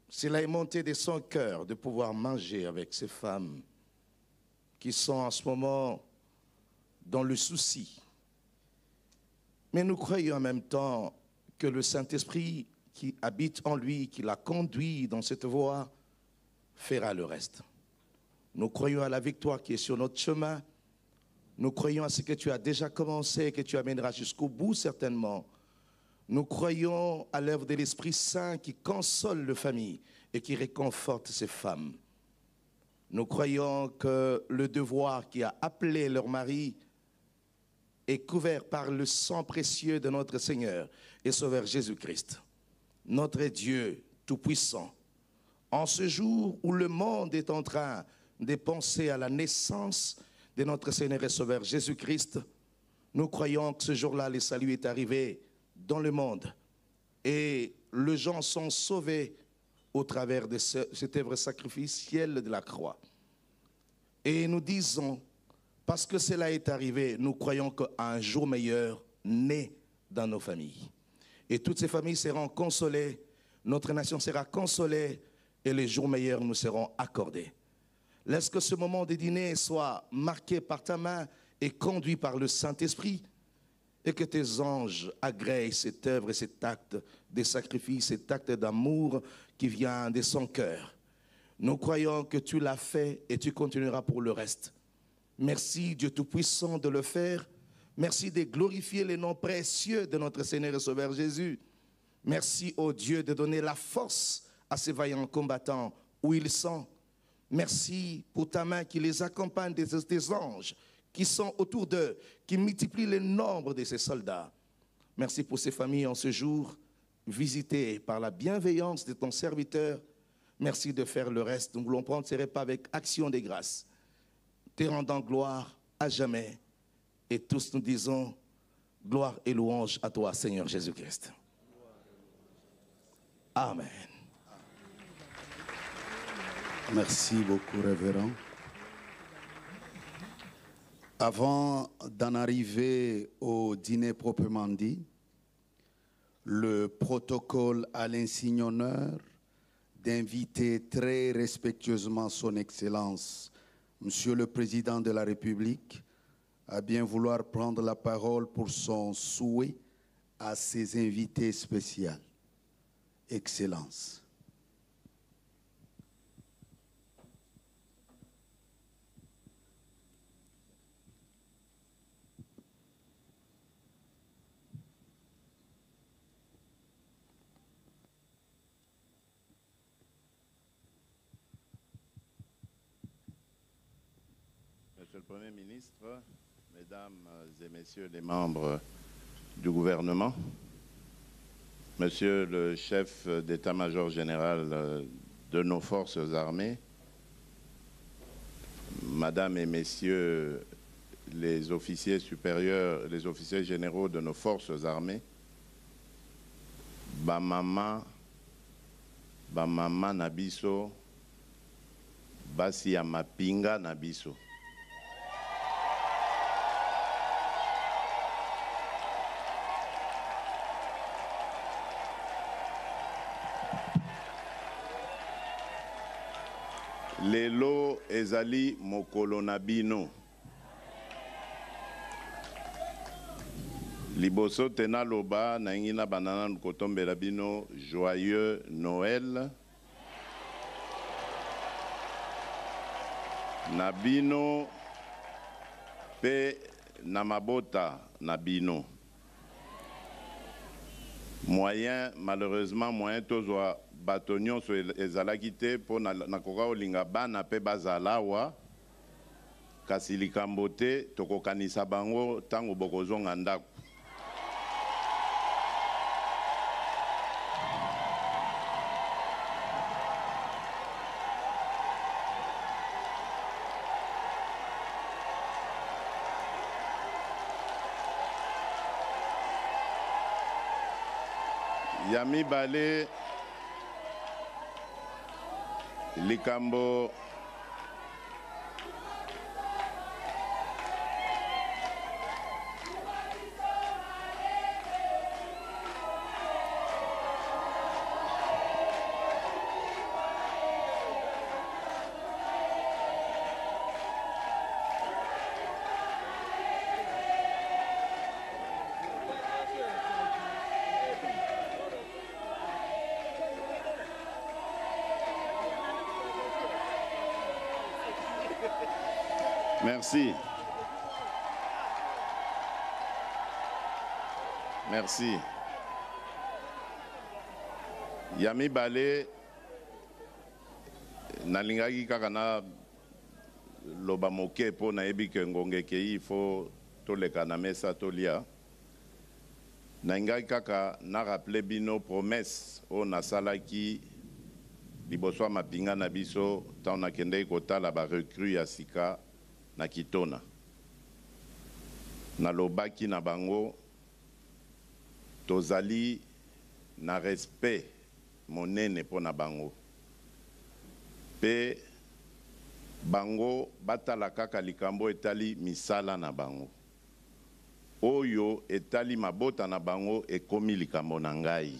[SPEAKER 8] cela est monté de son cœur de pouvoir manger avec ces femmes qui sont en ce moment dans le souci. Mais nous croyons en même temps que le Saint-Esprit qui habite en lui, qui l'a conduit dans cette voie, fera le reste. Nous croyons à la victoire qui est sur notre chemin. Nous croyons à ce que tu as déjà commencé et que tu amèneras jusqu'au bout certainement. Nous croyons à l'œuvre de l'Esprit Saint qui console les familles et qui réconforte ces femmes. Nous croyons que le devoir qui a appelé leur mari est couvert par le sang précieux de notre Seigneur et Sauveur Jésus-Christ, notre Dieu Tout-Puissant. En ce jour où le monde est en train de penser à la naissance de notre Seigneur et Sauveur Jésus-Christ, nous croyons que ce jour-là, le salut est arrivé dans le monde et les gens sont sauvés au travers de cette œuvre sacrificielle de la croix. Et nous disons, parce que cela est arrivé, nous croyons qu'un jour meilleur naît dans nos familles. Et toutes ces familles seront consolées, notre nation sera consolée et les jours meilleurs nous seront accordés. Laisse que ce moment de dîner soit marqué par ta main et conduit par le Saint-Esprit et que tes anges agréent cette œuvre et cet acte de sacrifice, cet acte d'amour qui vient de son cœur. Nous croyons que tu l'as fait et tu continueras pour le reste. Merci Dieu Tout-Puissant de le faire. Merci de glorifier les noms précieux de notre Seigneur et Sauveur Jésus. Merci ô Dieu de donner la force à ces vaillants combattants où ils sont. Merci pour ta main qui les accompagne, des anges qui sont autour d'eux, qui multiplient le nombre de ces soldats. Merci pour ces familles en ce jour, visitées par la bienveillance de ton serviteur. Merci de faire le reste. Nous voulons prendre ces repas avec action de grâce, te rendant gloire à jamais. Et tous nous disons gloire et louange à toi, Seigneur Jésus-Christ. Amen.
[SPEAKER 7] Merci beaucoup, révérend. Avant d'en arriver au dîner proprement dit, le protocole a l'insigne honneur d'inviter très respectueusement son Excellence, Monsieur le Président de la République, à bien vouloir prendre la parole pour son souhait à ses invités spéciaux. Excellence.
[SPEAKER 9] Monsieur le Premier ministre, Mesdames et Messieurs les membres du gouvernement, Monsieur le chef d'état-major général de nos forces armées, Madame et Messieurs les officiers supérieurs, les officiers généraux de nos forces armées, Bamama Nabiso, Basi ya mapinga Nabiso. Lelo ezali mokolo na bino. Liboso tena loba na ngina banana kotombela bino joyeux Noël. Na bino pe na mabota na bino. Moyen, malheureusement, moyen tozwa bato nyonso ezalaki te mpo nakoka kolinga bana mpe bazala awa kasi likambo te tokokanisa bango ntango bokozonga ndako. Ya mibale likambo Merci. Merci. Yami Balé, nalingaki kaka na loba moke po na yebi ke ngonge ke il faut toleka na mesa tolia. Nalingaki kaka na rappele bino promesse o nasalaki liboso mapinga na biso tant na kende kotala ba recrue ya sika na Kitona. Na lobaki na bango tozali na respect monene po na bango. Pe bango batala kaka likambo etali misala na bango. Oyo etali mabota na bango ekomi likambo na ngai.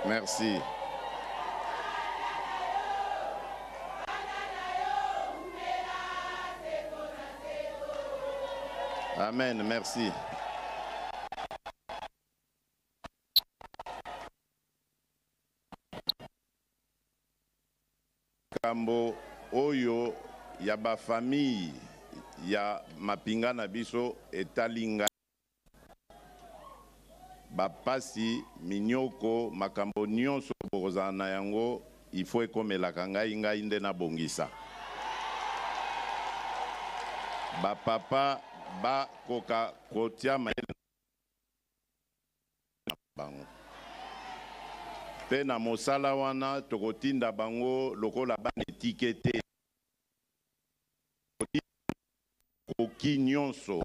[SPEAKER 9] Merci. Amen, merci. Kambo oyo ya ba famille ya mapinga na biso etalinga bapasi minyoko makambo nyonso bokozala na yango il faut ekomelaka ngai nde na bongisa. Bapapa bakoka kotia mayele na bango. Pe na mosala wana tokotinda bango lokola bana etikete koki nyonso